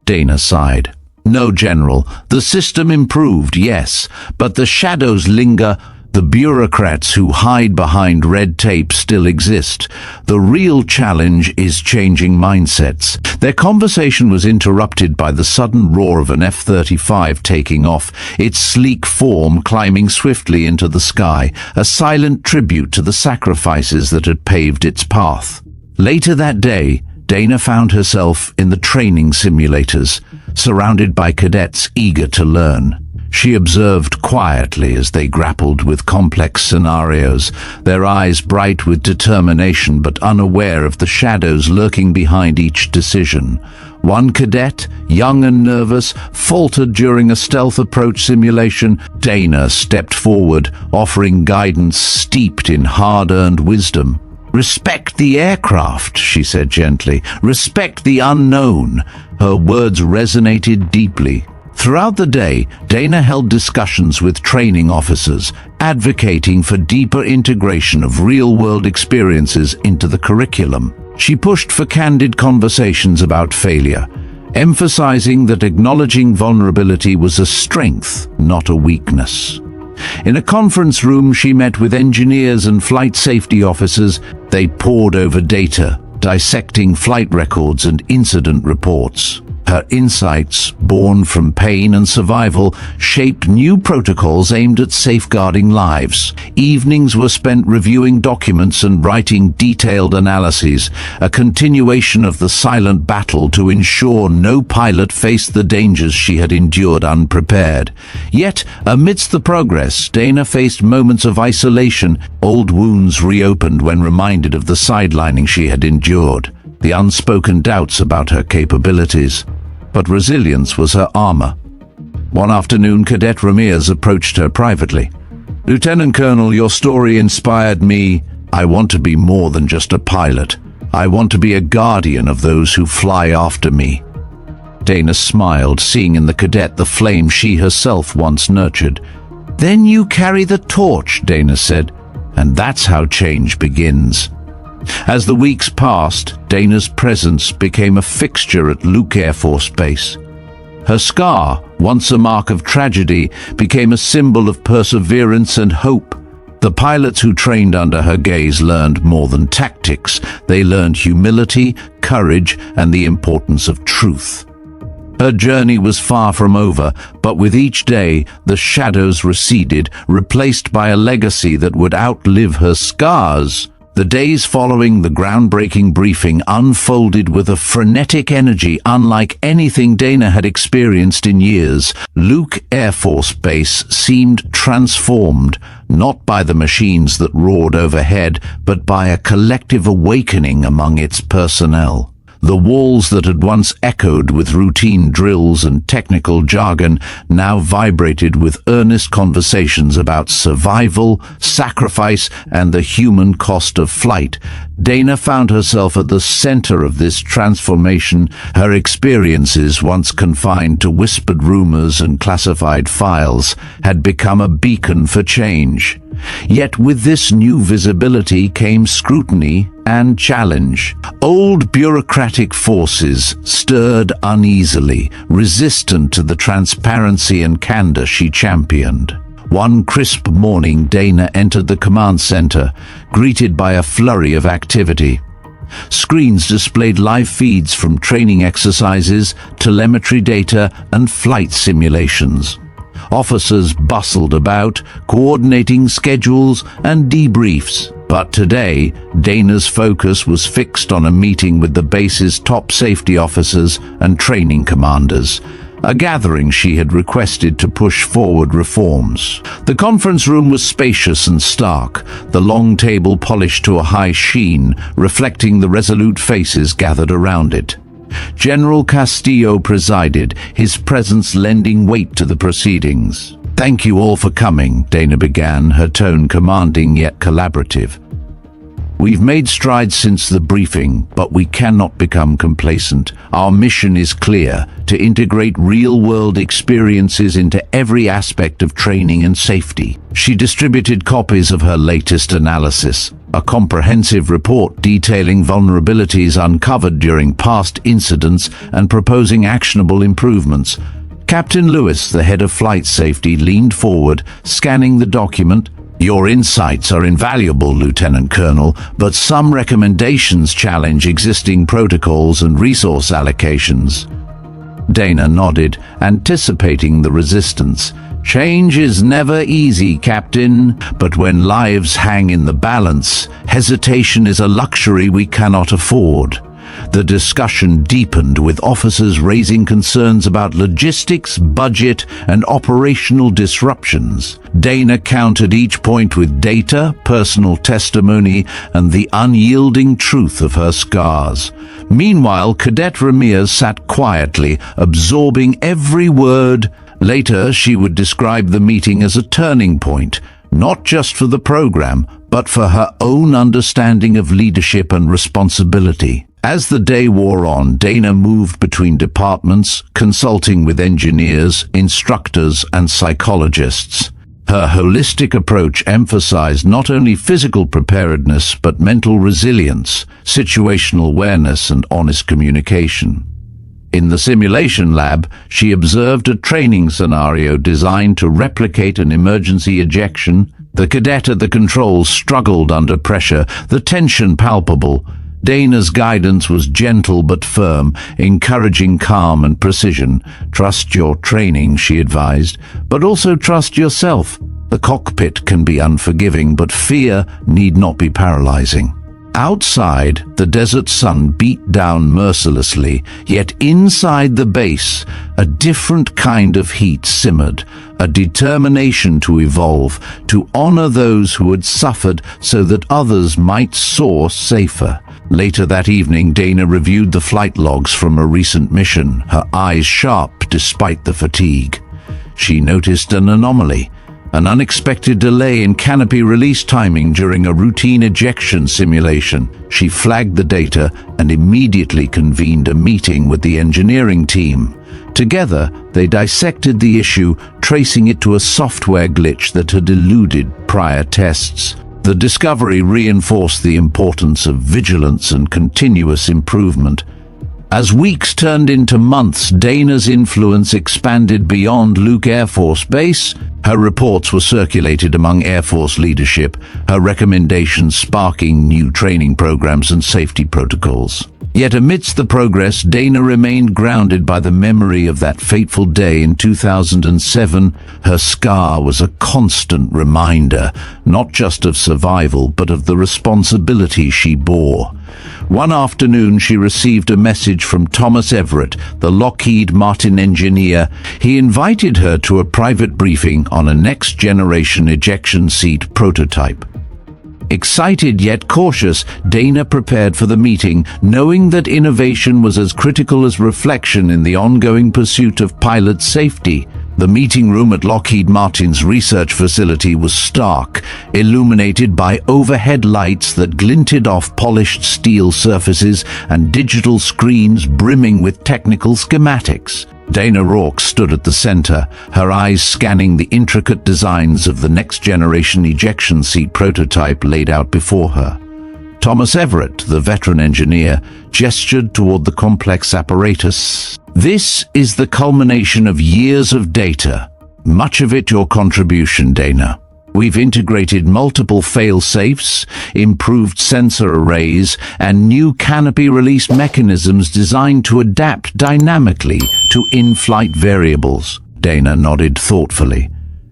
Dana sighed. No, General, the system improved, yes, but the shadows linger. The bureaucrats who hide behind red tape still exist. The real challenge is changing mindsets. Their conversation was interrupted by the sudden roar of an F-35 taking off, its sleek form climbing swiftly into the sky, a silent tribute to the sacrifices that had paved its path. Later that day, Dana found herself in the training simulators, surrounded by cadets eager to learn. She observed quietly as they grappled with complex scenarios, their eyes bright with determination but unaware of the shadows lurking behind each decision. One cadet, young and nervous, faltered during a stealth approach simulation. Dana stepped forward, offering guidance steeped in hard-earned wisdom. Respect the aircraft, she said gently. Respect the unknown. Her words resonated deeply. Throughout the day, Dana held discussions with training officers, advocating for deeper integration of real-world experiences into the curriculum. She pushed for candid conversations about failure, emphasizing that acknowledging vulnerability was a strength, not a weakness. In a conference room, she met with engineers and flight safety officers. They pored over data, dissecting flight records and incident reports. Her insights, born from pain and survival, shaped new protocols aimed at safeguarding lives. Evenings were spent reviewing documents and writing detailed analyses, a continuation of the silent battle to ensure no pilot faced the dangers she had endured unprepared. Yet, amidst the progress, Dana faced moments of isolation. Old wounds reopened when reminded of the sidelining she had endured, the unspoken doubts about her capabilities. But resilience was her armor. One afternoon, Cadet Ramirez approached her privately. "Lieutenant Colonel, your story inspired me. I want to be more than just a pilot. I want to be a guardian of those who fly after me." Dana smiled, seeing in the cadet the flame she herself once nurtured. "Then you carry the torch," Dana said, "and that's how change begins." As the weeks passed, Dana's presence became a fixture at Luke Air Force Base. Her scar, once a mark of tragedy, became a symbol of perseverance and hope. The pilots who trained under her gaze learned more than tactics. They learned humility, courage, and the importance of truth. Her journey was far from over, but with each day, the shadows receded, replaced by a legacy that would outlive her scars. The days following the groundbreaking briefing unfolded with a frenetic energy unlike anything Dana had experienced in years. Luke Air Force Base seemed transformed, not by the machines that roared overhead, but by a collective awakening among its personnel. The walls that had once echoed with routine drills and technical jargon now vibrated with earnest conversations about survival, sacrifice, and the human cost of flight. Dana found herself at the center of this transformation. Her experiences, once confined to whispered rumors and classified files, had become a beacon for change. Yet with this new visibility came scrutiny and challenge. Old bureaucratic forces stirred uneasily, resistant to the transparency and candor she championed. One crisp morning, Dana entered the command center, greeted by a flurry of activity. Screens displayed live feeds from training exercises, telemetry data, and flight simulations. Officers bustled about, coordinating schedules and debriefs. But today, Dana's focus was fixed on a meeting with the base's top safety officers and training commanders, a gathering she had requested to push forward reforms. The conference room was spacious and stark, the long table polished to a high sheen, reflecting the resolute faces gathered around it. General Castillo presided, his presence lending weight to the proceedings. "Thank you all for coming," Dana began, her tone commanding yet collaborative. "We've made strides since the briefing, but we cannot become complacent. Our mission is clear: to integrate real-world experiences into every aspect of training and safety." She distributed copies of her latest analysis, a comprehensive report detailing vulnerabilities uncovered during past incidents and proposing actionable improvements. Captain Lewis, the head of flight safety, leaned forward, scanning the document. "Your insights are invaluable, Lieutenant Colonel, but some recommendations challenge existing protocols and resource allocations." Dana nodded, anticipating the resistance. "Change is never easy, Captain, but when lives hang in the balance, hesitation is a luxury we cannot afford." The discussion deepened, with officers raising concerns about logistics, budget, and operational disruptions. Dana countered each point with data, personal testimony, and the unyielding truth of her scars. Meanwhile, Cadet Ramirez sat quietly, absorbing every word. Later, she would describe the meeting as a turning point, not just for the program, but for her own understanding of leadership and responsibility. As the day wore on, Dana moved between departments, consulting with engineers, instructors, and psychologists. Her holistic approach emphasized not only physical preparedness, but mental resilience, situational awareness, and honest communication. In the simulation lab, she observed a training scenario designed to replicate an emergency ejection. The cadet at the controls struggled under pressure, the tension palpable. Dana's guidance was gentle but firm, encouraging calm and precision. "Trust your training," she advised, "but also trust yourself. The cockpit can be unforgiving, but fear need not be paralyzing." Outside, the desert sun beat down mercilessly, yet inside the base, a different kind of heat simmered, a determination to evolve, to honor those who had suffered so that others might soar safer. Later that evening, Dana reviewed the flight logs from a recent mission, her eyes sharp despite the fatigue. She noticed an anomaly. An unexpected delay in canopy release timing during a routine ejection simulation. She flagged the data and immediately convened a meeting with the engineering team. Together, they dissected the issue, tracing it to a software glitch that had eluded prior tests. The discovery reinforced the importance of vigilance and continuous improvement. As weeks turned into months, Dana's influence expanded beyond Luke Air Force Base. Her reports were circulated among Air Force leadership, her recommendations sparking new training programs and safety protocols. Yet amidst the progress, Dana remained grounded by the memory of that fateful day in 2007. Her scar was a constant reminder, not just of survival, but of the responsibility she bore. One afternoon, she received a message from Thomas Everett, the Lockheed Martin engineer. He invited her to a private briefing on a next-generation ejection seat prototype. Excited yet cautious, Dana prepared for the meeting, knowing that innovation was as critical as reflection in the ongoing pursuit of pilot safety. The meeting room at Lockheed Martin's research facility was stark, illuminated by overhead lights that glinted off polished steel surfaces and digital screens brimming with technical schematics. Dana Rourke stood at the center, her eyes scanning the intricate designs of the next-generation ejection seat prototype laid out before her. Thomas Everett, the veteran engineer, gestured toward the complex apparatus. "This is the culmination of years of data. Much of it your contribution, Dana. We've integrated multiple fail-safes, improved sensor arrays, and new canopy release mechanisms designed to adapt dynamically to in-flight variables." Dana nodded thoughtfully.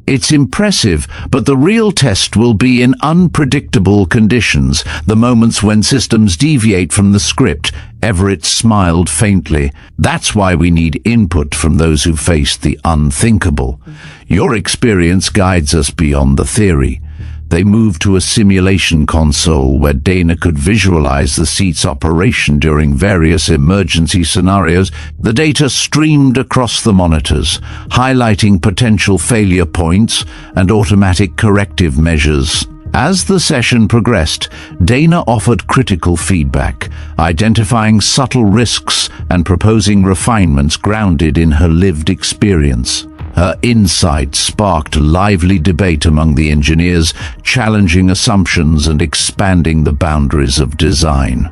"It's impressive, but the real test will be in unpredictable conditions, the moments when systems deviate from the script." Everett smiled faintly. "That's why we need input from those who faced the unthinkable. Your experience guides us beyond the theory." They moved to a simulation console where Dana could visualize the seat's operation during various emergency scenarios. The data streamed across the monitors, highlighting potential failure points and automatic corrective measures. As the session progressed, Dana offered critical feedback, identifying subtle risks and proposing refinements grounded in her lived experience. Her insight sparked lively debate among the engineers, challenging assumptions and expanding the boundaries of design.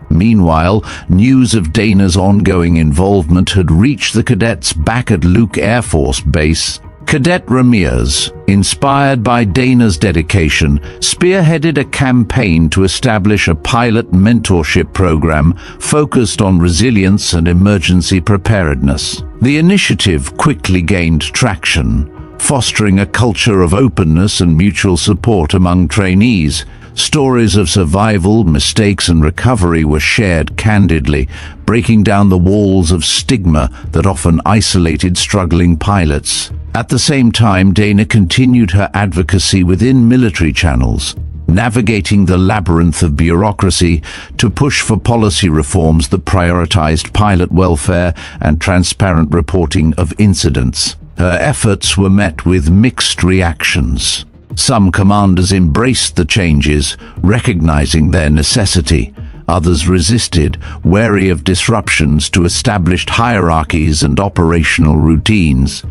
Meanwhile, news of Dana's ongoing involvement had reached the cadets back at Luke Air Force Base. Cadet Ramirez, inspired by Dana's dedication, spearheaded a campaign to establish a pilot mentorship program focused on resilience and emergency preparedness. The initiative quickly gained traction, fostering a culture of openness and mutual support among trainees. Stories of survival, mistakes, and recovery were shared candidly, breaking down the walls of stigma that often isolated struggling pilots. At the same time, Dana continued her advocacy within military channels, navigating the labyrinth of bureaucracy to push for policy reforms that prioritized pilot welfare and transparent reporting of incidents. Her efforts were met with mixed reactions. Some commanders embraced the changes, recognizing their necessity. Others resisted, wary of disruptions to established hierarchies and operational routines.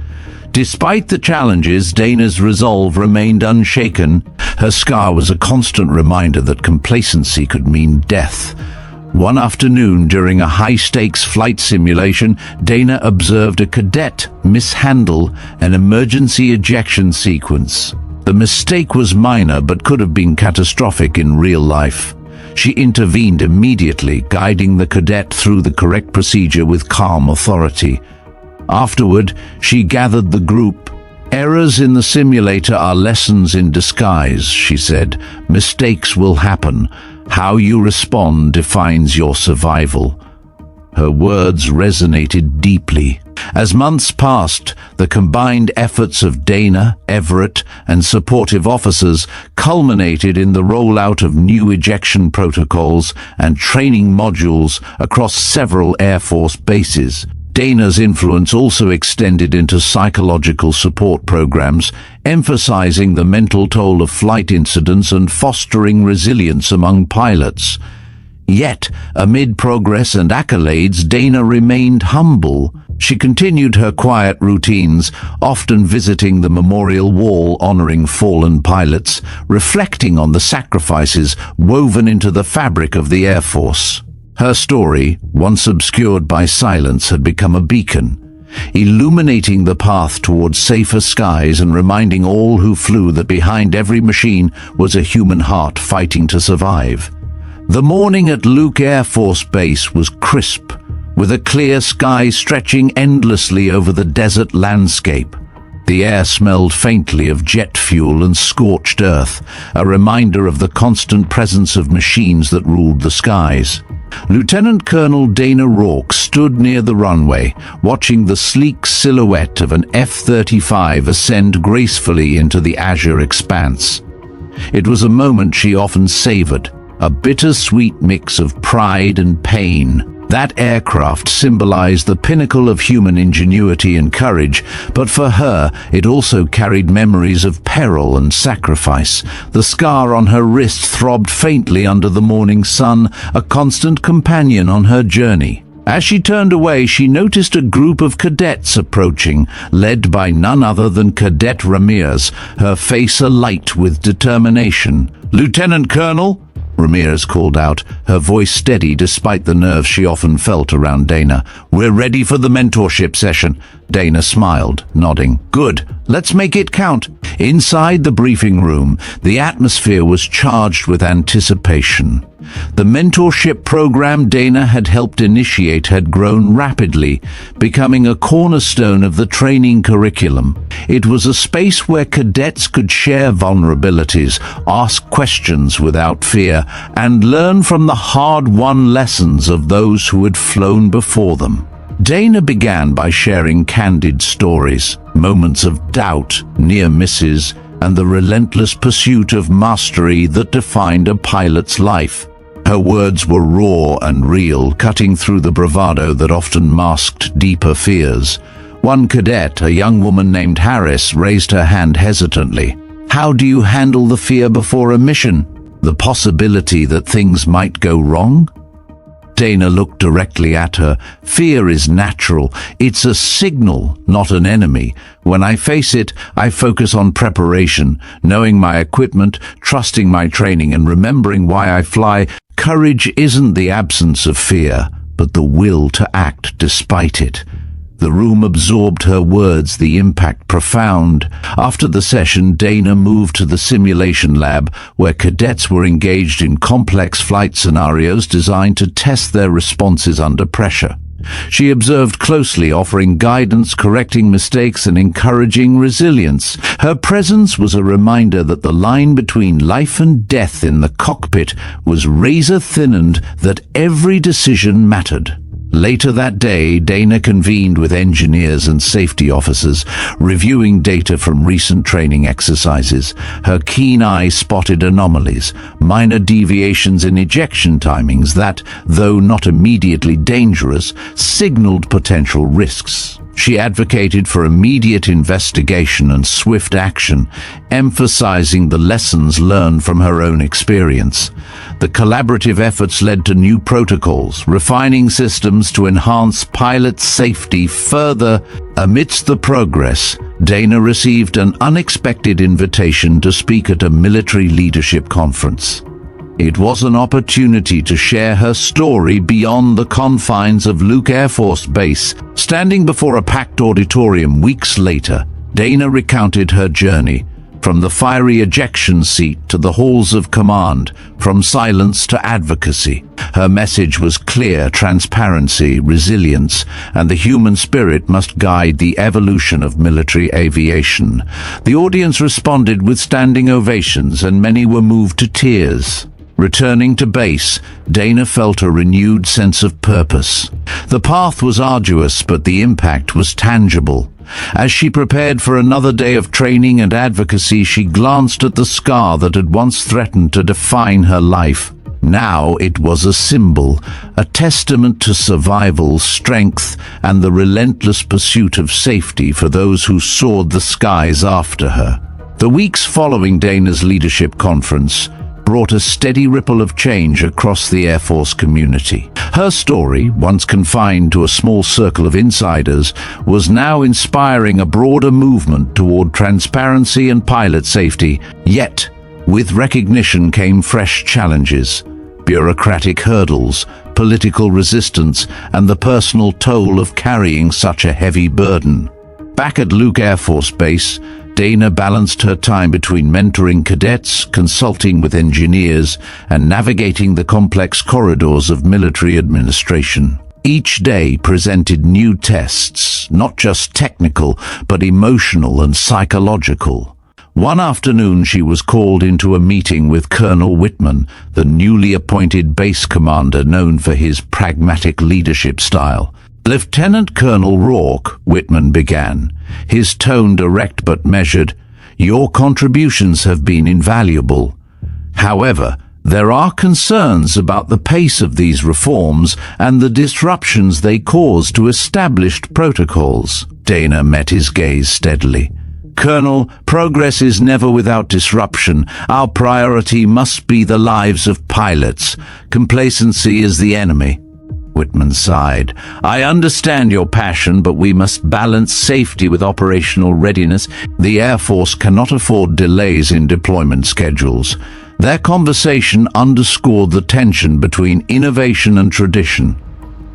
Despite the challenges, Dana's resolve remained unshaken. Her scar was a constant reminder that complacency could mean death. One afternoon during a high-stakes flight simulation, Dana observed a cadet mishandle an emergency ejection sequence. The mistake was minor but could have been catastrophic in real life. She intervened immediately, guiding the cadet through the correct procedure with calm authority. Afterward, she gathered the group. "Errors in the simulator are lessons in disguise," she said. "Mistakes will happen. How you respond defines your survival." Her words resonated deeply. As months passed, the combined efforts of Dana, Everett, and supportive officers culminated in the rollout of new ejection protocols and training modules across several Air Force bases. Dana's influence also extended into psychological support programs, emphasizing the mental toll of flight incidents and fostering resilience among pilots. Yet, amid progress and accolades, Dana remained humble. She continued her quiet routines, often visiting the memorial wall honoring fallen pilots, reflecting on the sacrifices woven into the fabric of the Air Force. Her story, once obscured by silence, had become a beacon, illuminating the path towards safer skies and reminding all who flew that behind every machine was a human heart fighting to survive. The morning at Luke Air Force Base was crisp, with a clear sky stretching endlessly over the desert landscape. The air smelled faintly of jet fuel and scorched earth, a reminder of the constant presence of machines that ruled the skies. Lieutenant Colonel Dana Rourke stood near the runway, watching the sleek silhouette of an F-35 ascend gracefully into the azure expanse. It was a moment she often savored, a bittersweet mix of pride and pain. That aircraft symbolized the pinnacle of human ingenuity and courage, but for her, it also carried memories of peril and sacrifice. The scar on her wrist throbbed faintly under the morning sun, a constant companion on her journey. As she turned away, she noticed a group of cadets approaching, led by none other than Cadet Ramirez, her face alight with determination. "Lieutenant Colonel," Ramirez called out, her voice steady despite the nerves she often felt around Dana. "We're ready for the mentorship session." Dana smiled, nodding. "Good. Let's make it count." Inside the briefing room, the atmosphere was charged with anticipation. The mentorship program Dana had helped initiate had grown rapidly, becoming a cornerstone of the training curriculum. It was a space where cadets could share vulnerabilities, ask questions without fear, and learn from the hard-won lessons of those who had flown before them. Dana began by sharing candid stories, moments of doubt, near misses, and the relentless pursuit of mastery that defined a pilot's life. Her words were raw and real, cutting through the bravado that often masked deeper fears. One cadet, a young woman named Harris, raised her hand hesitantly. "How do you handle the fear before a mission? The possibility that things might go wrong?" Dana looked directly at her. "Fear is natural. It's a signal, not an enemy. When I face it, I focus on preparation, knowing my equipment, trusting my training, and remembering why I fly. Courage isn't the absence of fear, but the will to act despite it." The room absorbed her words, the impact profound. After the session, Dana moved to the simulation lab, where cadets were engaged in complex flight scenarios designed to test their responses under pressure. She observed closely, offering guidance, correcting mistakes, and encouraging resilience. Her presence was a reminder that the line between life and death in the cockpit was razor-thin and that every decision mattered. Later that day, Dana convened with engineers and safety officers, reviewing data from recent training exercises. Her keen eye spotted anomalies, minor deviations in ejection timings that, though not immediately dangerous, signaled potential risks. She advocated for immediate investigation and swift action, emphasizing the lessons learned from her own experience. The collaborative efforts led to new protocols, refining systems to enhance pilot safety further. Amidst the progress, Dana received an unexpected invitation to speak at a military leadership conference. It was an opportunity to share her story beyond the confines of Luke Air Force Base. Standing before a packed auditorium weeks later, Dana recounted her journey, from the fiery ejection seat to the halls of command, from silence to advocacy. Her message was clear: transparency, resilience, and the human spirit must guide the evolution of military aviation. The audience responded with standing ovations, and many were moved to tears. Returning to base, Dana felt a renewed sense of purpose. The path was arduous, but the impact was tangible. As she prepared for another day of training and advocacy, she glanced at the scar that had once threatened to define her life. Now it was a symbol, a testament to survival, strength, and the relentless pursuit of safety for those who soared the skies after her. The weeks following Dana's leadership conference brought a steady ripple of change across the Air Force community. Her story, once confined to a small circle of insiders, was now inspiring a broader movement toward transparency and pilot safety. Yet, with recognition came fresh challenges: bureaucratic hurdles, political resistance, and the personal toll of carrying such a heavy burden. Back at Luke Air Force Base, Dana balanced her time between mentoring cadets, consulting with engineers, and navigating the complex corridors of military administration. Each day presented new tests, not just technical, but emotional and psychological. One afternoon she was called into a meeting with Colonel Whitman, the newly appointed base commander known for his pragmatic leadership style. "Lieutenant Colonel Rourke," Whitman began, his tone direct but measured, "your contributions have been invaluable. However, there are concerns about the pace of these reforms and the disruptions they cause to established protocols." Dana met his gaze steadily. "Colonel, progress is never without disruption. Our priority must be the lives of pilots. Complacency is the enemy." Whitman sighed. "I understand your passion, but we must balance safety with operational readiness. The Air Force cannot afford delays in deployment schedules." Their conversation underscored the tension between innovation and tradition.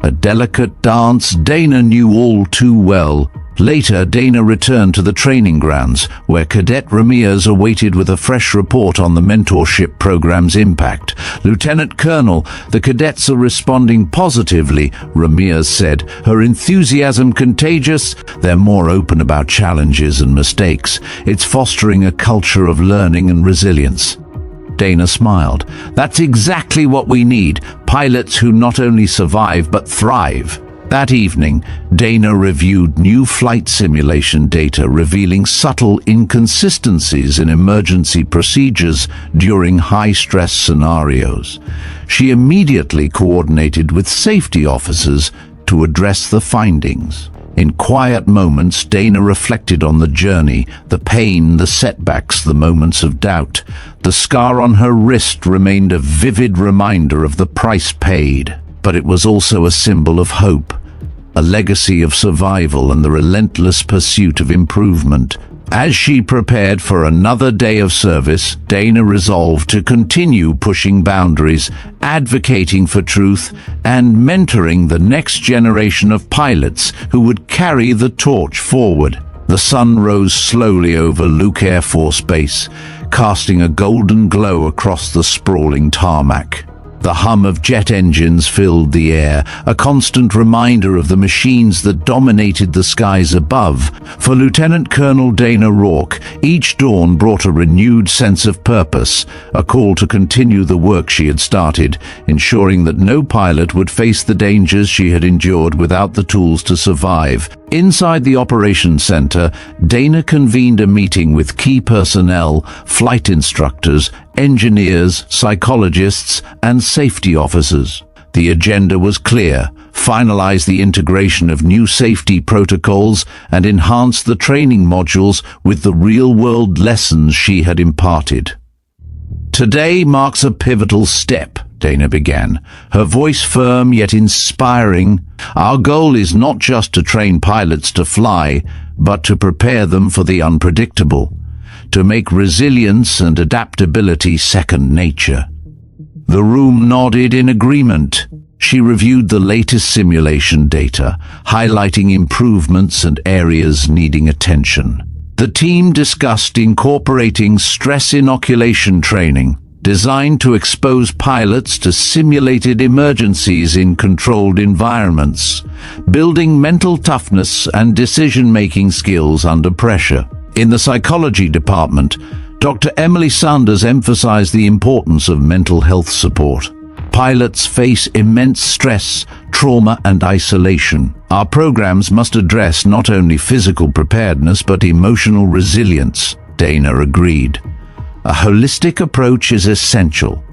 A delicate dance Dana knew all too well. Later, Dana returned to the training grounds, where Cadet Ramirez awaited with a fresh report on the mentorship program's impact. "Lieutenant Colonel, the cadets are responding positively," Ramirez said, her enthusiasm contagious. "They're more open about challenges and mistakes. It's fostering a culture of learning and resilience." Dana smiled. "That's exactly what we need, pilots who not only survive but thrive." That evening, Dana reviewed new flight simulation data revealing subtle inconsistencies in emergency procedures during high-stress scenarios. She immediately coordinated with safety officers to address the findings. In quiet moments, Dana reflected on the journey, the pain, the setbacks, the moments of doubt. The scar on her wrist remained a vivid reminder of the price paid. But it was also a symbol of hope, a legacy of survival and the relentless pursuit of improvement. As she prepared for another day of service, Dana resolved to continue pushing boundaries, advocating for truth, and mentoring the next generation of pilots who would carry the torch forward. The sun rose slowly over Luke Air Force Base, casting a golden glow across the sprawling tarmac. The hum of jet engines filled the air, a constant reminder of the machines that dominated the skies above. For Lieutenant Colonel Dana Rourke, each dawn brought a renewed sense of purpose, a call to continue the work she had started, ensuring that no pilot would face the dangers she had endured without the tools to survive. Inside the operations center, Dana convened a meeting with key personnel, flight instructors, engineers, psychologists, and safety officers. The agenda was clear: finalize the integration of new safety protocols and enhance the training modules with the real-world lessons she had imparted. "Today marks a pivotal step," Dana began, her voice firm yet inspiring. "Our goal is not just to train pilots to fly, but to prepare them for the unpredictable, to make resilience and adaptability second nature." The room nodded in agreement. She reviewed the latest simulation data, highlighting improvements and areas needing attention. The team discussed incorporating stress inoculation training, designed to expose pilots to simulated emergencies in controlled environments, building mental toughness and decision-making skills under pressure. In the psychology department, Dr. Emily Sanders emphasized the importance of mental health support. Pilots face immense stress, trauma, and isolation. Our programs must address not only physical preparedness but emotional resilience, Dana agreed. A holistic approach is essential.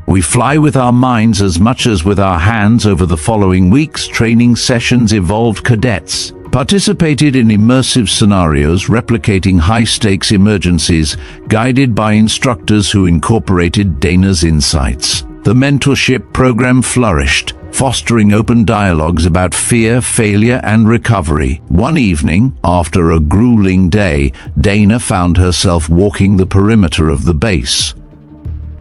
We fly with our minds as much as with our hands. Over the following weeks, training sessions involved cadets participated in immersive scenarios replicating high-stakes emergencies, guided by instructors who incorporated Dana's insights. The mentorship program flourished, fostering open dialogues about fear, failure, and recovery. One evening, after a grueling day, Dana found herself walking the perimeter of the base.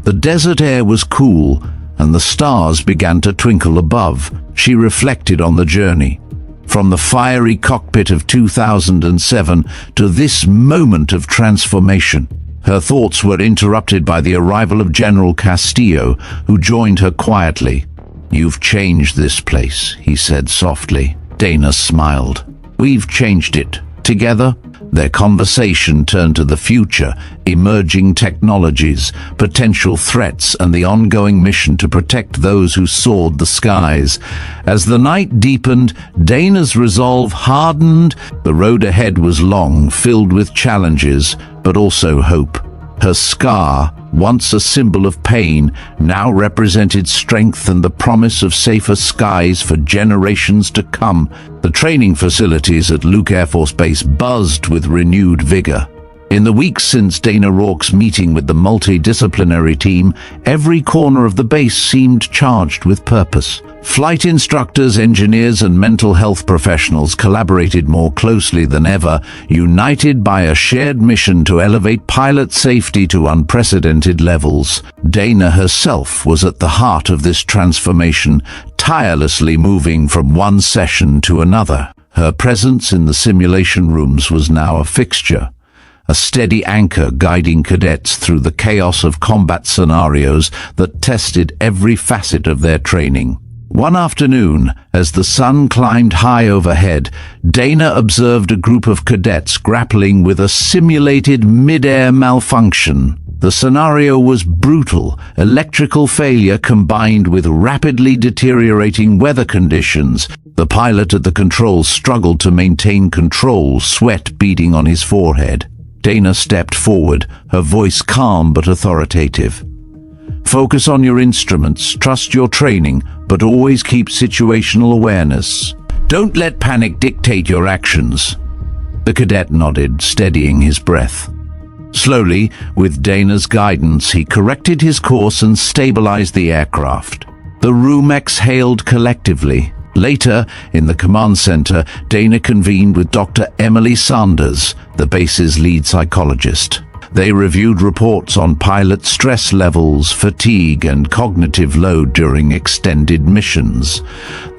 The desert air was cool, and the stars began to twinkle above. She reflected on the journey. From the fiery cockpit of 2007 to this moment of transformation. Her thoughts were interrupted by the arrival of General Castillo, who joined her quietly. "You've changed this place," he said softly. Dana smiled. "We've changed it. Together." Their conversation turned to the future, emerging technologies, potential threats, and the ongoing mission to protect those who soared the skies. As the night deepened, Dana's resolve hardened. The road ahead was long, filled with challenges, but also hope. Her scar, once a symbol of pain, now represented strength and the promise of safer skies for generations to come. The training facilities at Luke Air Force Base buzzed with renewed vigor. In the weeks since Dana Rourke's meeting with the multidisciplinary team, every corner of the base seemed charged with purpose. Flight instructors, engineers, and mental health professionals collaborated more closely than ever, united by a shared mission to elevate pilot safety to unprecedented levels. Dana herself was at the heart of this transformation, tirelessly moving from one session to another. Her presence in the simulation rooms was now a fixture, a steady anchor guiding cadets through the chaos of combat scenarios that tested every facet of their training. One afternoon, as the sun climbed high overhead, Dana observed a group of cadets grappling with a simulated mid-air malfunction. The scenario was brutal, electrical failure combined with rapidly deteriorating weather conditions. The pilot at the controls struggled to maintain control, sweat beading on his forehead. Dana stepped forward, her voice calm but authoritative. "Focus on your instruments, trust your training, but always keep situational awareness. Don't let panic dictate your actions." The cadet nodded, steadying his breath. Slowly, with Dana's guidance, he corrected his course and stabilized the aircraft. The room exhaled collectively. Later, in the command center, Dana convened with Dr. Emily Sanders, the base's lead psychologist. They reviewed reports on pilot stress levels, fatigue, and cognitive load during extended missions.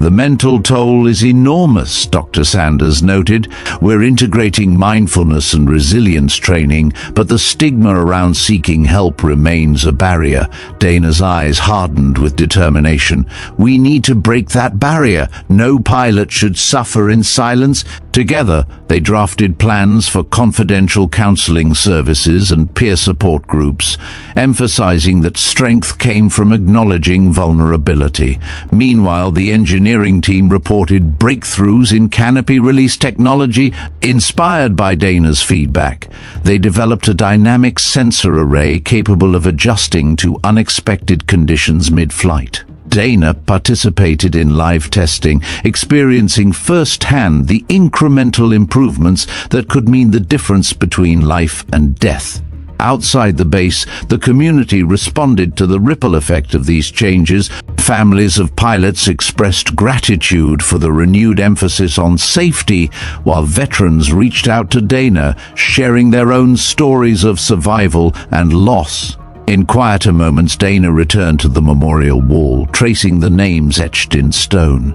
"The mental toll is enormous," Dr. Sanders noted. "We're integrating mindfulness and resilience training, but the stigma around seeking help remains a barrier." Dana's eyes hardened with determination. "We need to break that barrier. No pilot should suffer in silence." Together, they drafted plans for confidential counseling services and peer support groups, emphasizing that strength came from acknowledging vulnerability. Meanwhile, the engineering team reported breakthroughs in canopy release technology inspired by Dana's feedback. They developed a dynamic sensor array capable of adjusting to unexpected conditions mid-flight. Dana participated in live testing, experiencing firsthand the incremental improvements that could mean the difference between life and death. Outside the base, the community responded to the ripple effect of these changes. Families of pilots expressed gratitude for the renewed emphasis on safety, while veterans reached out to Dana, sharing their own stories of survival and loss. In quieter moments, Dana returned to the memorial wall, tracing the names etched in stone.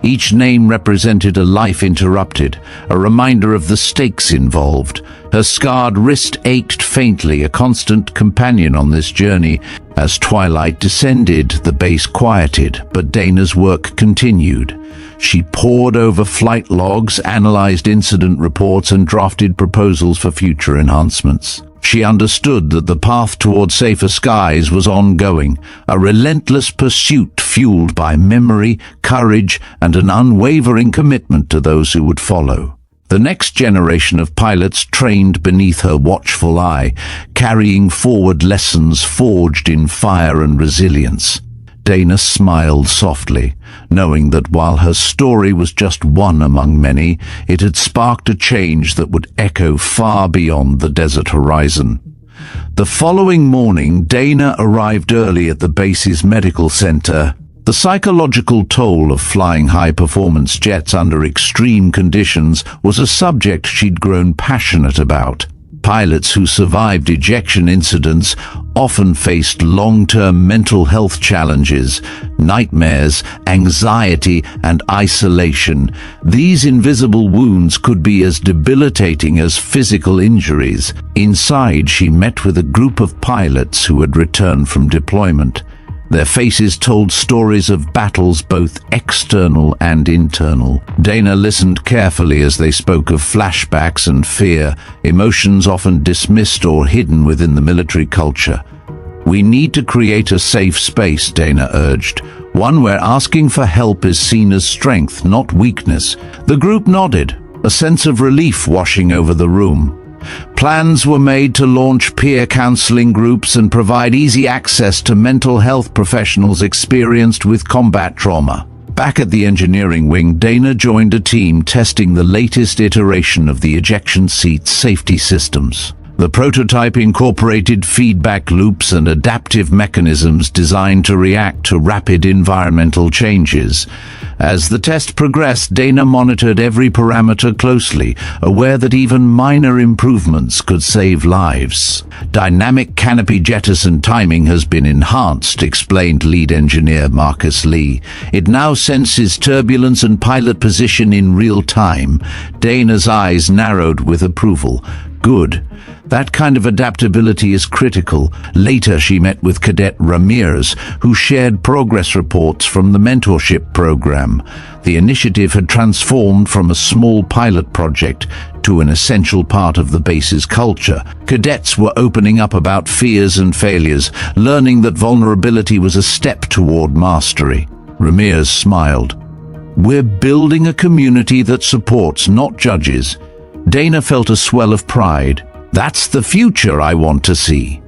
Each name represented a life interrupted, a reminder of the stakes involved. Her scarred wrist ached faintly, a constant companion on this journey. As twilight descended, the base quieted, but Dana's work continued. She pored over flight logs, analyzed incident reports, and drafted proposals for future enhancements. She understood that the path toward safer skies was ongoing, a relentless pursuit fueled by memory, courage, and an unwavering commitment to those who would follow. The next generation of pilots trained beneath her watchful eye, carrying forward lessons forged in fire and resilience. Dana smiled softly, knowing that while her story was just one among many, it had sparked a change that would echo far beyond the desert horizon. The following morning, Dana arrived early at the base's medical center. The psychological toll of flying high-performance jets under extreme conditions was a subject she'd grown passionate about. Pilots who survived ejection incidents often faced long-term mental health challenges, nightmares, anxiety, and isolation. These invisible wounds could be as debilitating as physical injuries. Inside, she met with a group of pilots who had returned from deployment. Their faces told stories of battles both external and internal. Dana listened carefully as they spoke of flashbacks and fear, emotions often dismissed or hidden within the military culture. "We need to create a safe space," Dana urged, "one where asking for help is seen as strength, not weakness." The group nodded, a sense of relief washing over the room. Plans were made to launch peer counseling groups and provide easy access to mental health professionals experienced with combat trauma. Back at the engineering wing, Dana joined a team testing the latest iteration of the ejection seat safety systems. The prototype incorporated feedback loops and adaptive mechanisms designed to react to rapid environmental changes. As the test progressed, Dana monitored every parameter closely, aware that even minor improvements could save lives. "Dynamic canopy jettison timing has been enhanced," explained lead engineer Marcus Lee. "It now senses turbulence and pilot position in real time." Dana's eyes narrowed with approval. "Good. That kind of adaptability is critical." Later, she met with Cadet Ramirez, who shared progress reports from the mentorship program. The initiative had transformed from a small pilot project to an essential part of the base's culture. Cadets were opening up about fears and failures, learning that vulnerability was a step toward mastery. Ramirez smiled. "We're building a community that supports, not judges." Dana felt a swell of pride. "That's the future I want to see."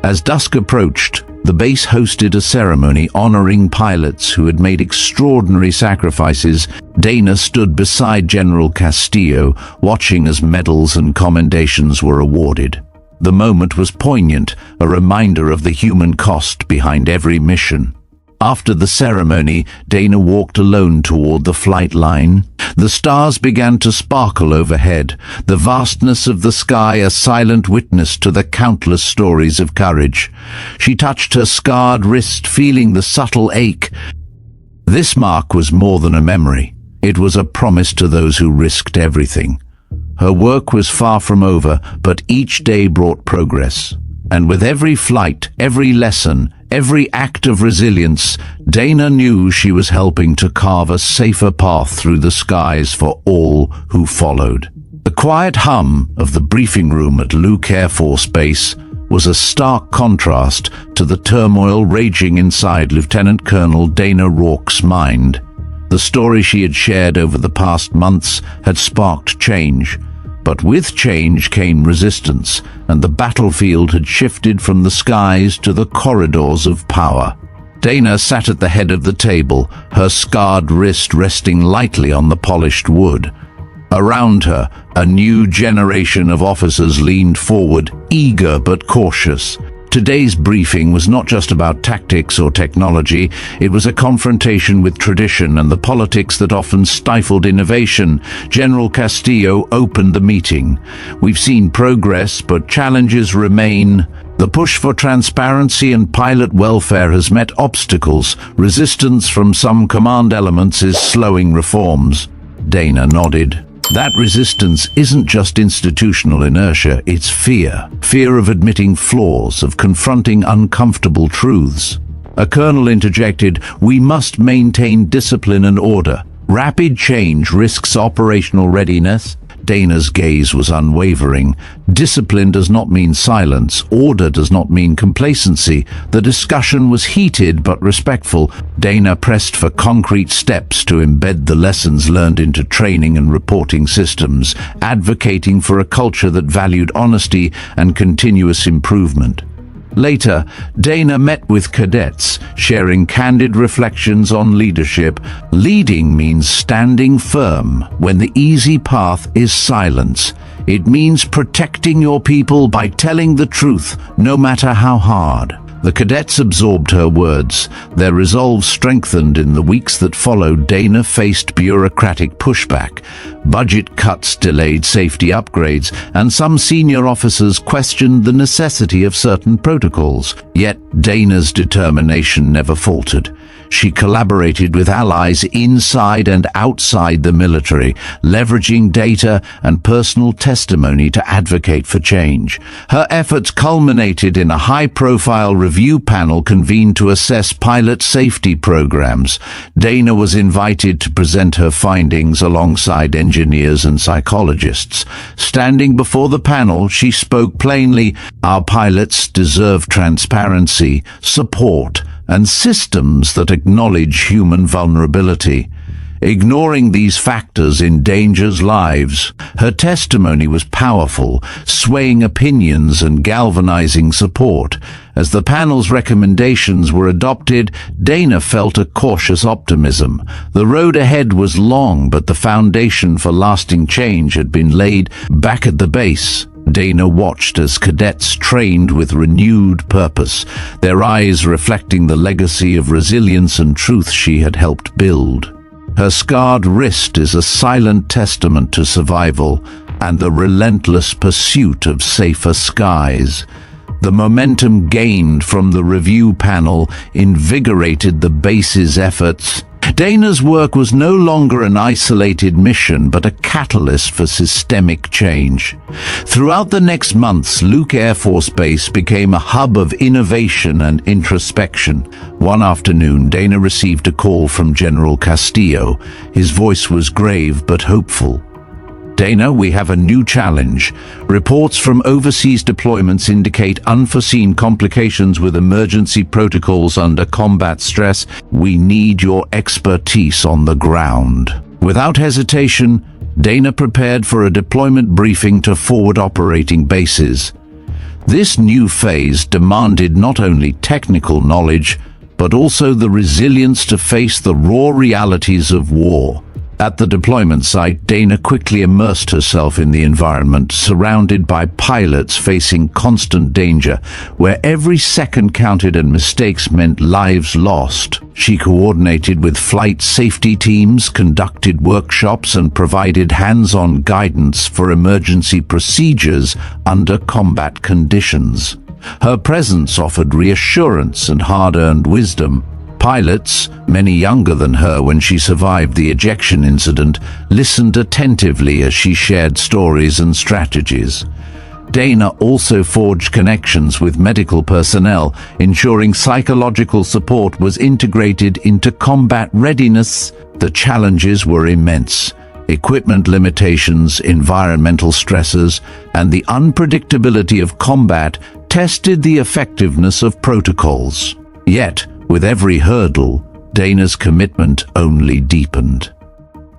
As dusk approached, the base hosted a ceremony honoring pilots who had made extraordinary sacrifices. Dana stood beside General Castillo, watching as medals and commendations were awarded. The moment was poignant, a reminder of the human cost behind every mission. After the ceremony, Dana walked alone toward the flight line. The stars began to sparkle overhead, the vastness of the sky a silent witness to the countless stories of courage. She touched her scarred wrist, feeling the subtle ache. This mark was more than a memory. It was a promise to those who risked everything. Her work was far from over, but each day brought progress. And with every flight, every lesson, every act of resilience, Dana knew she was helping to carve a safer path through the skies for all who followed. The quiet hum of the briefing room at Luke Air Force Base was a stark contrast to the turmoil raging inside Lieutenant Colonel Dana Rourke's mind. The story she had shared over the past months had sparked change. But with change came resistance, and the battlefield had shifted from the skies to the corridors of power. Dana sat at the head of the table, her scarred wrist resting lightly on the polished wood. Around her, a new generation of officers leaned forward, eager but cautious. Today's briefing was not just about tactics or technology, it was a confrontation with tradition and the politics that often stifled innovation. General Castillo opened the meeting. "We've seen progress, but challenges remain." The push for transparency and pilot welfare has met obstacles. Resistance from some command elements is slowing reforms. Dana nodded. That resistance isn't just institutional inertia, it's fear. Fear of admitting flaws, of confronting uncomfortable truths. A colonel interjected, "We must maintain discipline and order. Rapid change risks operational readiness." Dana's gaze was unwavering. Discipline does not mean silence. Order does not mean complacency. The discussion was heated but respectful. Dana pressed for concrete steps to embed the lessons learned into training and reporting systems, advocating for a culture that valued honesty and continuous improvement. Later, Dana met with cadets, sharing candid reflections on leadership. Leading means standing firm when the easy path is silence. It means protecting your people by telling the truth, no matter how hard. The cadets absorbed her words. Their resolve strengthened in the weeks that followed. Dana faced bureaucratic pushback. Budget cuts delayed safety upgrades, and some senior officers questioned the necessity of certain protocols. Yet Dana's determination never faltered. She collaborated with allies inside and outside the military, leveraging data and personal testimony to advocate for change. Her efforts culminated in a high-profile review panel convened to assess pilot safety programs. Dana was invited to present her findings alongside engineers and psychologists. Standing before the panel, she spoke plainly, "Our pilots deserve transparency, support, and systems that acknowledge human vulnerability. Ignoring these factors endangers lives." Her testimony was powerful, swaying opinions and galvanizing support. As the panel's recommendations were adopted, Dana felt a cautious optimism. The road ahead was long, but the foundation for lasting change had been laid. Back at the base, Dana watched as cadets trained with renewed purpose, their eyes reflecting the legacy of resilience and truth she had helped build. Her scarred wrist is a silent testament to survival and the relentless pursuit of safer skies. The momentum gained from the review panel invigorated the base's efforts. Dana's work was no longer an isolated mission, but a catalyst for systemic change. Throughout the next months, Luke Air Force Base became a hub of innovation and introspection. One afternoon, Dana received a call from General Castillo. His voice was grave but hopeful. "Dana, we have a new challenge. Reports from overseas deployments indicate unforeseen complications with emergency protocols under combat stress. We need your expertise on the ground." Without hesitation, Dana prepared for a deployment briefing to forward operating bases. This new phase demanded not only technical knowledge, but also the resilience to face the raw realities of war. At the deployment site, Dana quickly immersed herself in the environment, surrounded by pilots facing constant danger, where every second counted and mistakes meant lives lost. She coordinated with flight safety teams, conducted workshops, and provided hands-on guidance for emergency procedures under combat conditions. Her presence offered reassurance and hard-earned wisdom. Pilots, many younger than her when she survived the ejection incident, listened attentively as she shared stories and strategies. Dana also forged connections with medical personnel, ensuring psychological support was integrated into combat readiness. The challenges were immense. Equipment limitations, environmental stresses, and the unpredictability of combat tested the effectiveness of protocols. Yet, with every hurdle, Dana's commitment only deepened.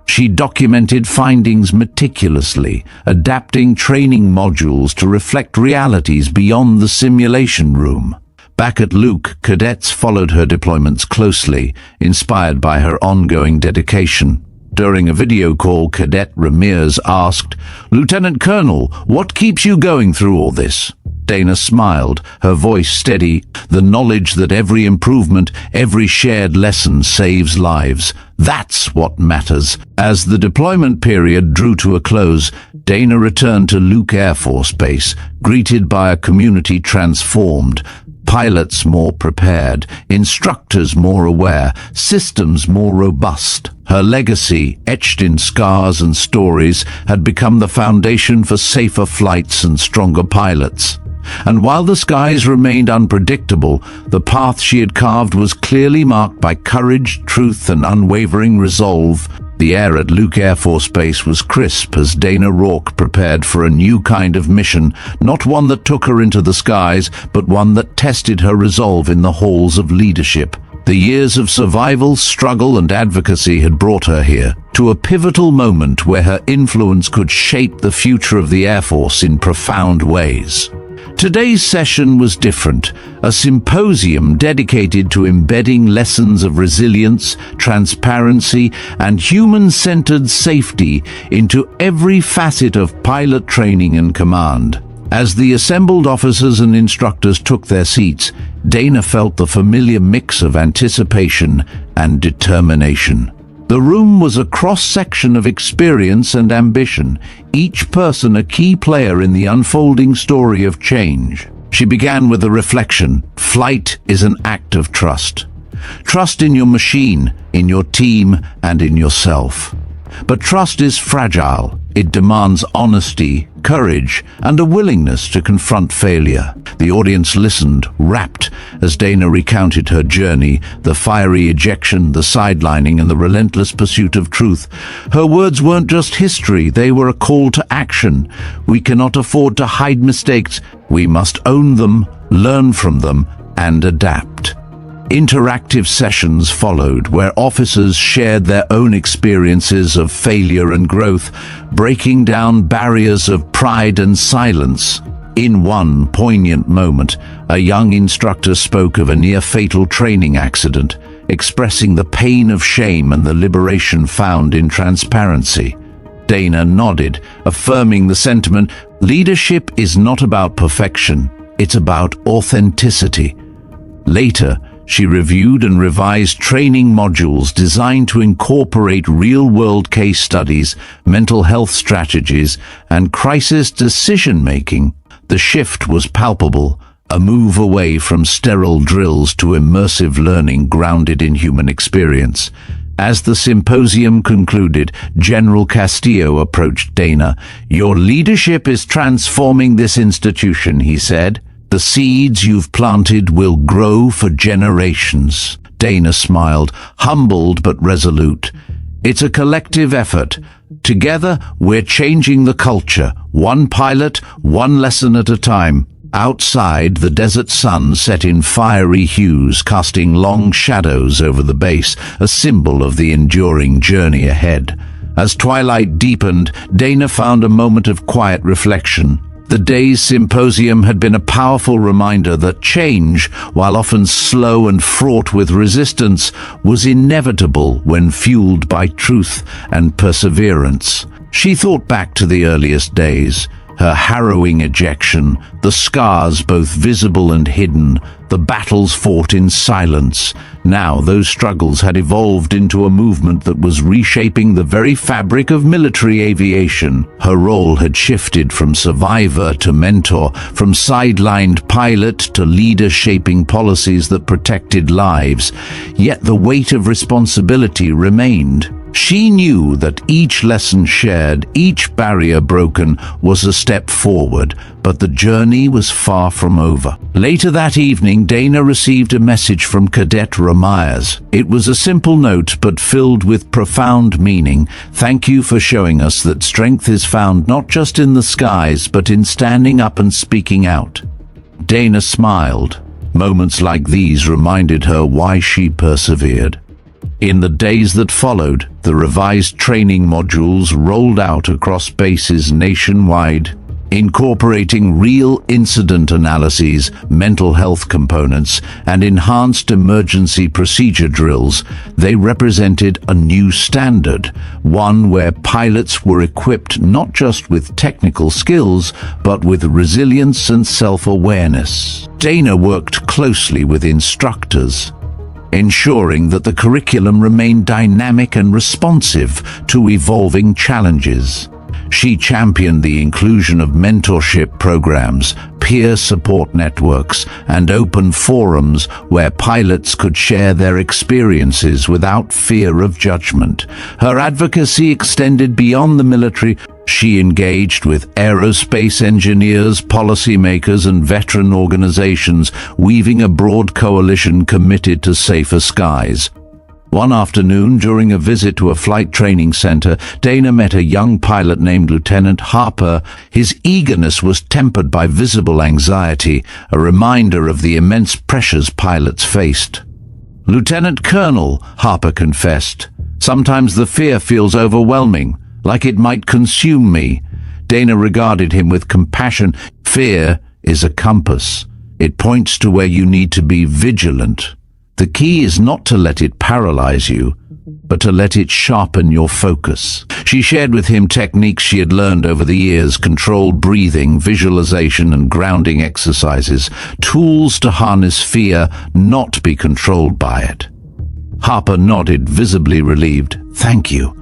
She documented findings meticulously, adapting training modules to reflect realities beyond the simulation room. Back at Luke, cadets followed her deployments closely, inspired by her ongoing dedication. During a video call, Cadet Ramirez asked, "Lieutenant Colonel, what keeps you going through all this?" Dana smiled, her voice steady. "The knowledge that every improvement, every shared lesson saves lives. That's what matters. As the deployment period drew to a close, Dana returned to Luke Air Force Base, greeted by a community transformed. Pilots more prepared, instructors more aware, systems more robust. Her legacy, etched in scars and stories, had become the foundation for safer flights and stronger pilots. And while the skies remained unpredictable, the path she had carved was clearly marked by courage, truth, and unwavering resolve. The air at Luke Air Force Base was crisp as Dana Rourke prepared for a new kind of mission, not one that took her into the skies, but one that tested her resolve in the halls of leadership. The years of survival, struggle, and advocacy had brought her here, to a pivotal moment where her influence could shape the future of the Air Force in profound ways. Today's session was different, a symposium dedicated to embedding lessons of resilience, transparency, and human-centered safety into every facet of pilot training and command. As the assembled officers and instructors took their seats, Dana felt the familiar mix of anticipation and determination. The room was a cross-section of experience and ambition, each person a key player in the unfolding story of change. She began with a reflection. Flight is an act of trust. Trust in your machine, in your team, and in yourself. But trust is fragile. It demands honesty, courage, and a willingness to confront failure. The audience listened, rapt, as Dana recounted her journey, the fiery ejection, the sidelining, and the relentless pursuit of truth. Her words weren't just history, they were a call to action. We cannot afford to hide mistakes. We must own them, learn from them, and adapt. Interactive sessions followed, where officers shared their own experiences of failure and growth, breaking down barriers of pride and silence. In one poignant moment, a young instructor spoke of a near-fatal training accident, expressing the pain of shame and the liberation found in transparency. Dana nodded, affirming the sentiment, leadership is not about perfection, it's about authenticity. Later, she reviewed and revised training modules designed to incorporate real-world case studies, mental health strategies, and crisis decision-making. The shift was palpable, a move away from sterile drills to immersive learning grounded in human experience. As the symposium concluded, General Castillo approached Dana. "Your leadership is transforming this institution," he said. "The seeds you've planted will grow for generations." Dana smiled, humbled but resolute. "It's a collective effort. Together, we're changing the culture, one pilot, one lesson at a time." Outside, the desert sun set in fiery hues, casting long shadows over the base, a symbol of the enduring journey ahead. As twilight deepened, Dana found a moment of quiet reflection. The day's symposium had been a powerful reminder that change, while often slow and fraught with resistance, was inevitable when fueled by truth and perseverance. She thought back to the earliest days, her harrowing ejection, the scars both visible and hidden, the battles fought in silence. Now those struggles had evolved into a movement that was reshaping the very fabric of military aviation. Her role had shifted from survivor to mentor, from sidelined pilot to leader, shaping policies that protected lives. Yet the weight of responsibility remained. She knew that each lesson shared, each barrier broken, was a step forward, but the journey was far from over. Later that evening, Dana received a message from Cadet Ramirez. It was a simple note, but filled with profound meaning. "Thank you for showing us that strength is found not just in the skies, but in standing up and speaking out." Dana smiled. Moments like these reminded her why she persevered. In the days that followed, the revised training modules rolled out across bases nationwide, incorporating real incident analyses, mental health components, and enhanced emergency procedure drills. They represented a new standard, one where pilots were equipped not just with technical skills, but with resilience and self-awareness. Dana worked closely with instructors, ensuring that the curriculum remained dynamic and responsive to evolving challenges. She championed the inclusion of mentorship programs, peer support networks, and open forums where pilots could share their experiences without fear of judgment. Her advocacy extended beyond the military. She engaged with aerospace engineers, policymakers, and veteran organizations, weaving a broad coalition committed to safer skies. One afternoon, during a visit to a flight training center, Dana met a young pilot named Lieutenant Harper. His eagerness was tempered by visible anxiety, a reminder of the immense pressures pilots faced. "Lieutenant Colonel," Harper confessed, "sometimes the fear feels overwhelming, like it might consume me." Dana regarded him with compassion. "Fear is a compass. It points to where you need to be vigilant. The key is not to let it paralyze you, but to let it sharpen your focus." She shared with him techniques she had learned over the years: controlled breathing, visualization, and grounding exercises, tools to harness fear, not be controlled by it. Harper nodded, visibly relieved. "Thank you.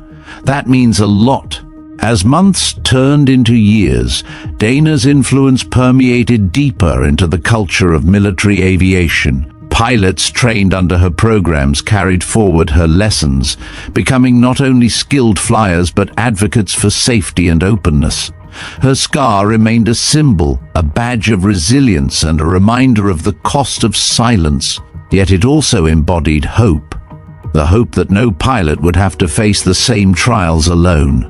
That means a lot." As months turned into years, Dana's influence permeated deeper into the culture of military aviation. Pilots trained under her programs carried forward her lessons, becoming not only skilled flyers but advocates for safety and openness. Her scar remained a symbol, a badge of resilience, and a reminder of the cost of silence. Yet it also embodied hope, the hope that no pilot would have to face the same trials alone.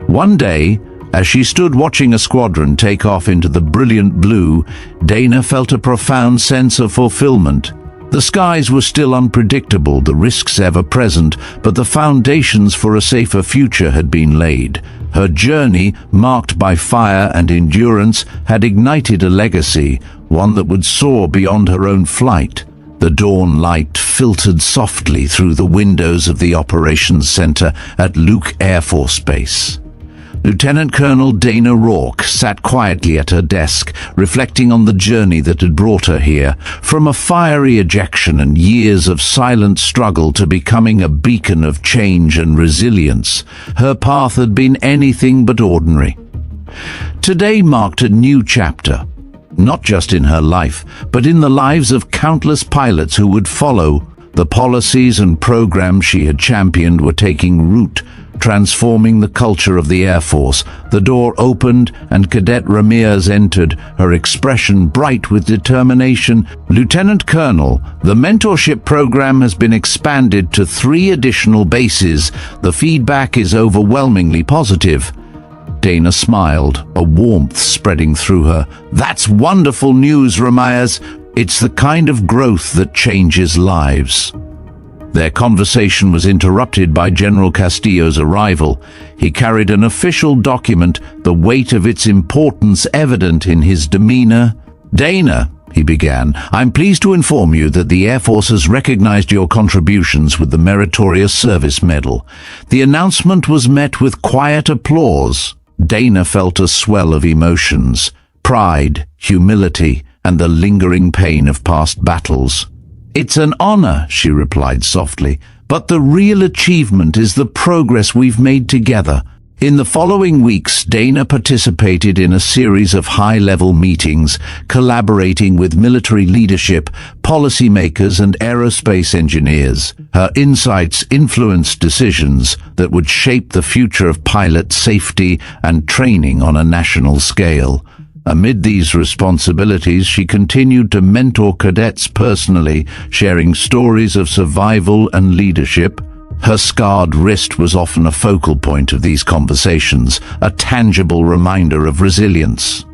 One day, as she stood watching a squadron take off into the brilliant blue, Dana felt a profound sense of fulfillment. The skies were still unpredictable, the risks ever present, but the foundations for a safer future had been laid. Her journey, marked by fire and endurance, had ignited a legacy, one that would soar beyond her own flight. The dawn light filtered softly through the windows of the operations center at Luke Air Force Base. Lieutenant Colonel Dana Rourke sat quietly at her desk, reflecting on the journey that had brought her here, from a fiery ejection and years of silent struggle to becoming a beacon of change and resilience. Her path had been anything but ordinary. Today marked a new chapter, not just in her life, but in the lives of countless pilots who would follow. The policies and programs she had championed were taking root, transforming the culture of the Air Force. The door opened and Cadet Ramirez entered, her expression bright with determination. "Lieutenant Colonel, the mentorship program has been expanded to 3 additional bases. The feedback is overwhelmingly positive." Dana smiled, a warmth spreading through her. "That's wonderful news, Ramirez. It's the kind of growth that changes lives." Their conversation was interrupted by General Castillo's arrival. He carried an official document, the weight of its importance evident in his demeanor. "Dana," he began, "I'm pleased to inform you that the Air Force has recognized your contributions with the Meritorious Service Medal." The announcement was met with quiet applause. Dana felt a swell of emotions: pride, humility, and the lingering pain of past battles. "It's an honor," she replied softly, "but the real achievement is the progress we've made together." In the following weeks, Dana participated in a series of high-level meetings, collaborating with military leadership, policymakers, and aerospace engineers. Her insights influenced decisions that would shape the future of pilot safety and training on a national scale. Amid these responsibilities, she continued to mentor cadets personally, sharing stories of survival and leadership. Her scarred wrist was often a focal point of these conversations, a tangible reminder of resilience.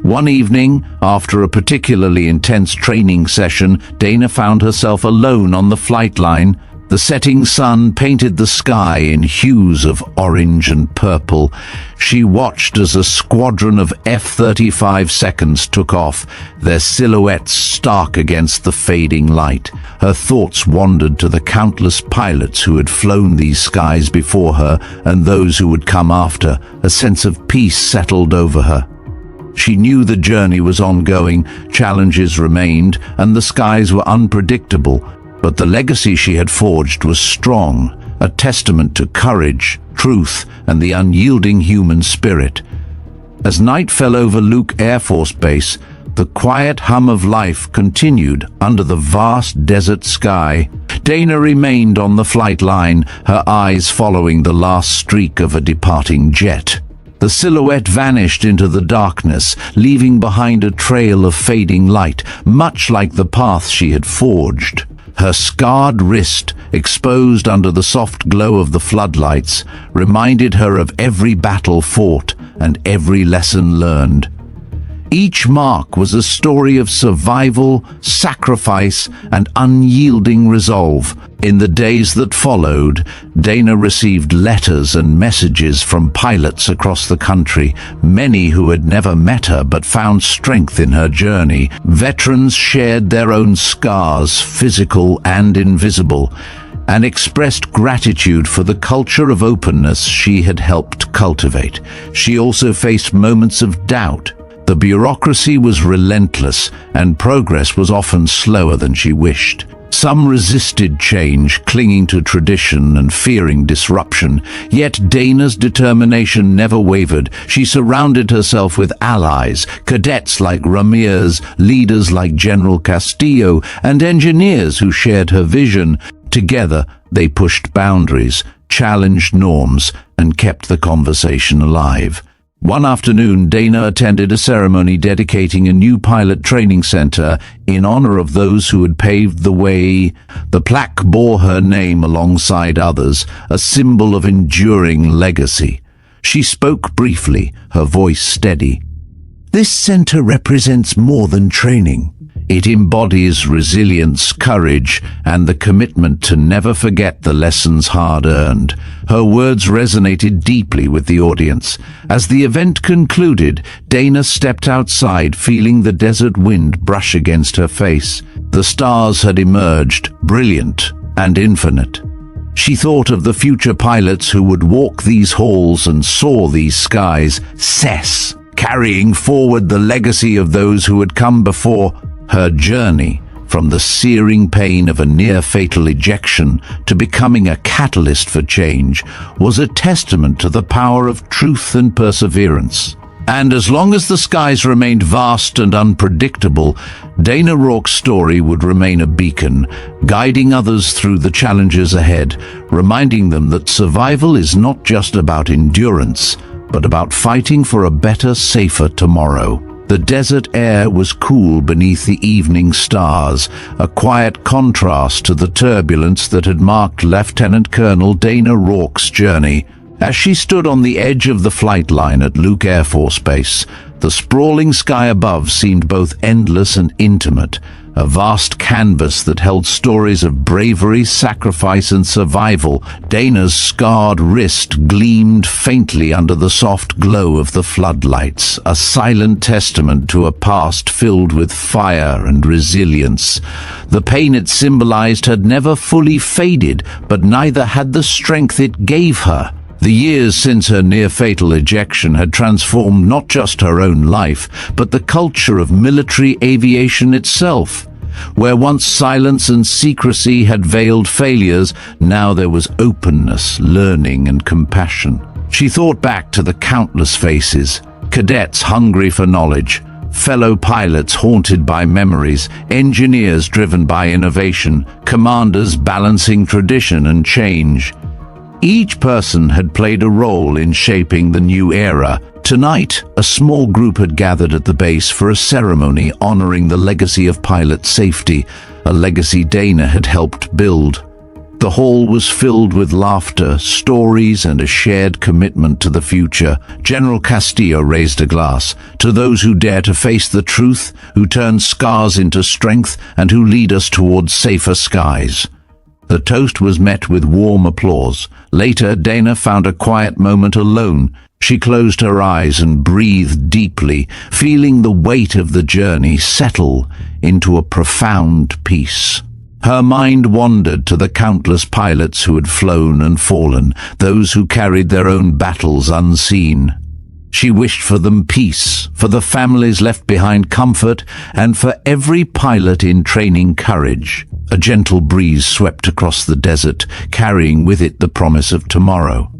One evening, after a particularly intense training session, Dana found herself alone on the flight line. The setting sun painted the sky in hues of orange and purple. She watched as a squadron of F-35 seconds took off, their silhouettes stark against the fading light. Her thoughts wandered to the countless pilots who had flown these skies before her and those who would come after. A sense of peace settled over her. She knew the journey was ongoing, challenges remained, and the skies were unpredictable. But the legacy she had forged was strong, a testament to courage, truth, and the unyielding human spirit. As night fell over Luke Air Force Base, the quiet hum of life continued under the vast desert sky. Dana remained on the flight line, her eyes following the last streak of a departing jet. The silhouette vanished into the darkness, leaving behind a trail of fading light, much like the path she had forged. Her scarred wrist, exposed under the soft glow of the floodlights, reminded her of every battle fought and every lesson learned. Each mark was a story of survival, sacrifice, and unyielding resolve. In the days that followed, Dana received letters and messages from pilots across the country, many who had never met her but found strength in her journey. Veterans shared their own scars, physical and invisible, and expressed gratitude for the culture of openness she had helped cultivate. She also faced moments of doubt. The bureaucracy was relentless, and progress was often slower than she wished. Some resisted change, clinging to tradition and fearing disruption, yet Dana's determination never wavered. She surrounded herself with allies, cadets like Ramirez, leaders like General Castillo, and engineers who shared her vision. Together, they pushed boundaries, challenged norms, and kept the conversation alive. One afternoon, Dana attended a ceremony dedicating a new pilot training center in honor of those who had paved the way. The plaque bore her name alongside others, a symbol of enduring legacy. She spoke briefly, her voice steady. "This center represents more than training. It embodies resilience, courage, and the commitment to never forget the lessons hard-earned." Her words resonated deeply with the audience. As the event concluded, Dana stepped outside, feeling the desert wind brush against her face. The stars had emerged, brilliant and infinite. She thought of the future pilots who would walk these halls and soar these skies, carrying forward the legacy of those who had come before. Her journey, from the searing pain of a near-fatal ejection to becoming a catalyst for change, was a testament to the power of truth and perseverance. And as long as the skies remained vast and unpredictable, Dana Rourke's story would remain a beacon, guiding others through the challenges ahead, reminding them that survival is not just about endurance, but about fighting for a better, safer tomorrow. The desert air was cool beneath the evening stars, a quiet contrast to the turbulence that had marked Lieutenant Colonel Dana Rourke's journey. As she stood on the edge of the flight line at Luke Air Force Base, the sprawling sky above seemed both endless and intimate, a vast canvas that held stories of bravery, sacrifice, and survival. Dana's scarred wrist gleamed faintly under the soft glow of the floodlights, a silent testament to a past filled with fire and resilience. The pain it symbolized had never fully faded, but neither had the strength it gave her. The years since her near-fatal ejection had transformed not just her own life, but the culture of military aviation itself. Where once silence and secrecy had veiled failures, now there was openness, learning, and compassion. She thought back to the countless faces, cadets hungry for knowledge, fellow pilots haunted by memories, engineers driven by innovation, commanders balancing tradition and change. Each person had played a role in shaping the new era. Tonight, a small group had gathered at the base for a ceremony honoring the legacy of pilot safety, a legacy Dana had helped build. The hall was filled with laughter, stories, and a shared commitment to the future. General Castillo raised a glass. "To those who dare to face the truth, who turn scars into strength, and who lead us towards safer skies." The toast was met with warm applause. Later, Dana found a quiet moment alone. She closed her eyes and breathed deeply, feeling the weight of the journey settle into a profound peace. Her mind wandered to the countless pilots who had flown and fallen, those who carried their own battles unseen. She wished for them peace, for the families left behind comfort, and for every pilot in training courage. A gentle breeze swept across the desert, carrying with it the promise of tomorrow.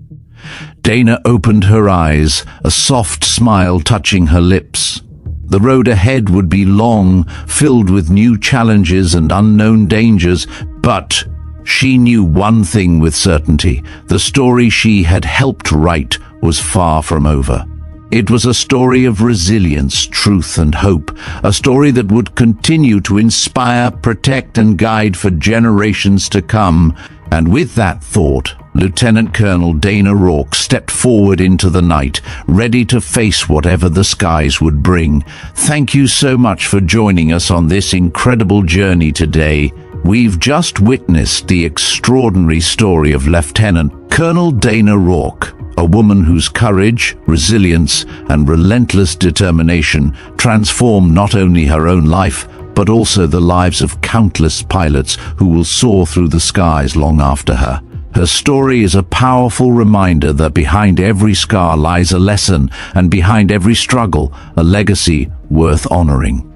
Dana opened her eyes, a soft smile touching her lips. The road ahead would be long, filled with new challenges and unknown dangers, but she knew one thing with certainty: the story she had helped write was far from over. It was a story of resilience, truth, and hope, a story that would continue to inspire, protect, and guide for generations to come. And with that thought, Lieutenant Colonel Dana Rourke stepped forward into the night, ready to face whatever the skies would bring. Thank you so much for joining us on this incredible journey today. We've just witnessed the extraordinary story of Lieutenant Colonel Dana Rourke, a woman whose courage, resilience, and relentless determination transformed not only her own life, but also the lives of countless pilots who will soar through the skies long after her. Her story is a powerful reminder that behind every scar lies a lesson, and behind every struggle, a legacy worth honoring.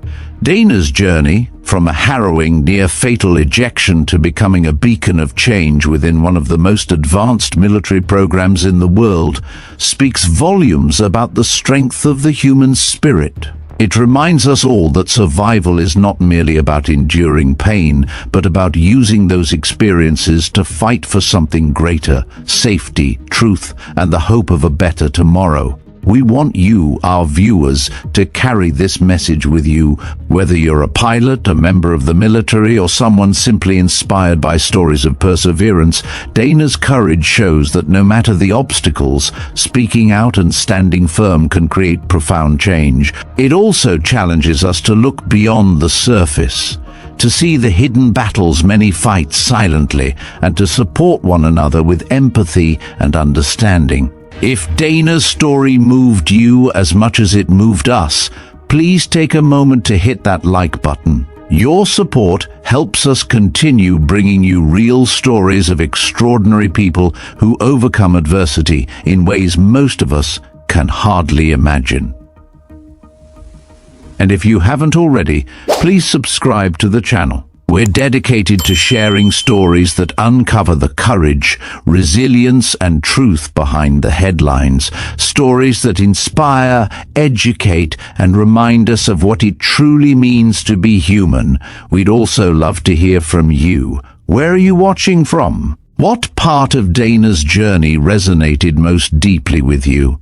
Dana's journey, from a harrowing, near-fatal ejection to becoming a beacon of change within one of the most advanced military programs in the world, speaks volumes about the strength of the human spirit. It reminds us all that survival is not merely about enduring pain, but about using those experiences to fight for something greater: safety, truth, and the hope of a better tomorrow. We want you, our viewers, to carry this message with you, whether you're a pilot, a member of the military, or someone simply inspired by stories of perseverance. Dana's courage shows that no matter the obstacles, speaking out and standing firm can create profound change. It also challenges us to look beyond the surface, to see the hidden battles many fight silently, and to support one another with empathy and understanding. If Dana's story moved you as much as it moved us, please take a moment to hit that like button. Your support helps us continue bringing you real stories of extraordinary people who overcome adversity in ways most of us can hardly imagine. And if you haven't already, please subscribe to the channel. We're dedicated to sharing stories that uncover the courage, resilience, and truth behind the headlines. Stories that inspire, educate, and remind us of what it truly means to be human. We'd also love to hear from you. Where are you watching from? What part of Dana's journey resonated most deeply with you?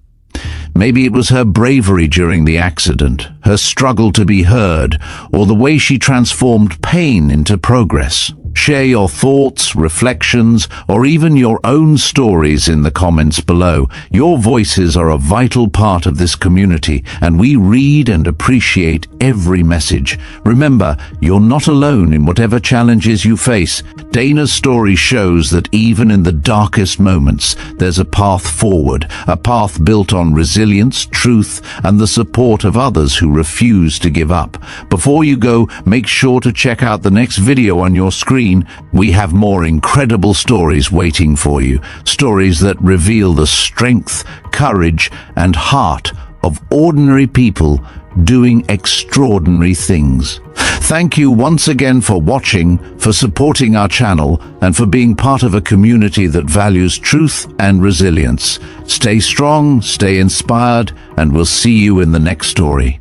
Maybe it was her bravery during the accident, her struggle to be heard, or the way she transformed pain into progress. Share your thoughts, reflections, or even your own stories in the comments below. Your voices are a vital part of this community, and we read and appreciate every message. Remember, you're not alone in whatever challenges you face. Dana's story shows that even in the darkest moments, there's a path forward, a path built on resilience, truth, and the support of others who refuse to give up. Before you go, make sure to check out the next video on your screen. We have more incredible stories waiting for you, stories that reveal the strength, courage, and heart of ordinary people doing extraordinary things. Thank you once again for watching, for supporting our channel, and for being part of a community that values truth and resilience. Stay strong, stay inspired, and we'll see you in the next story.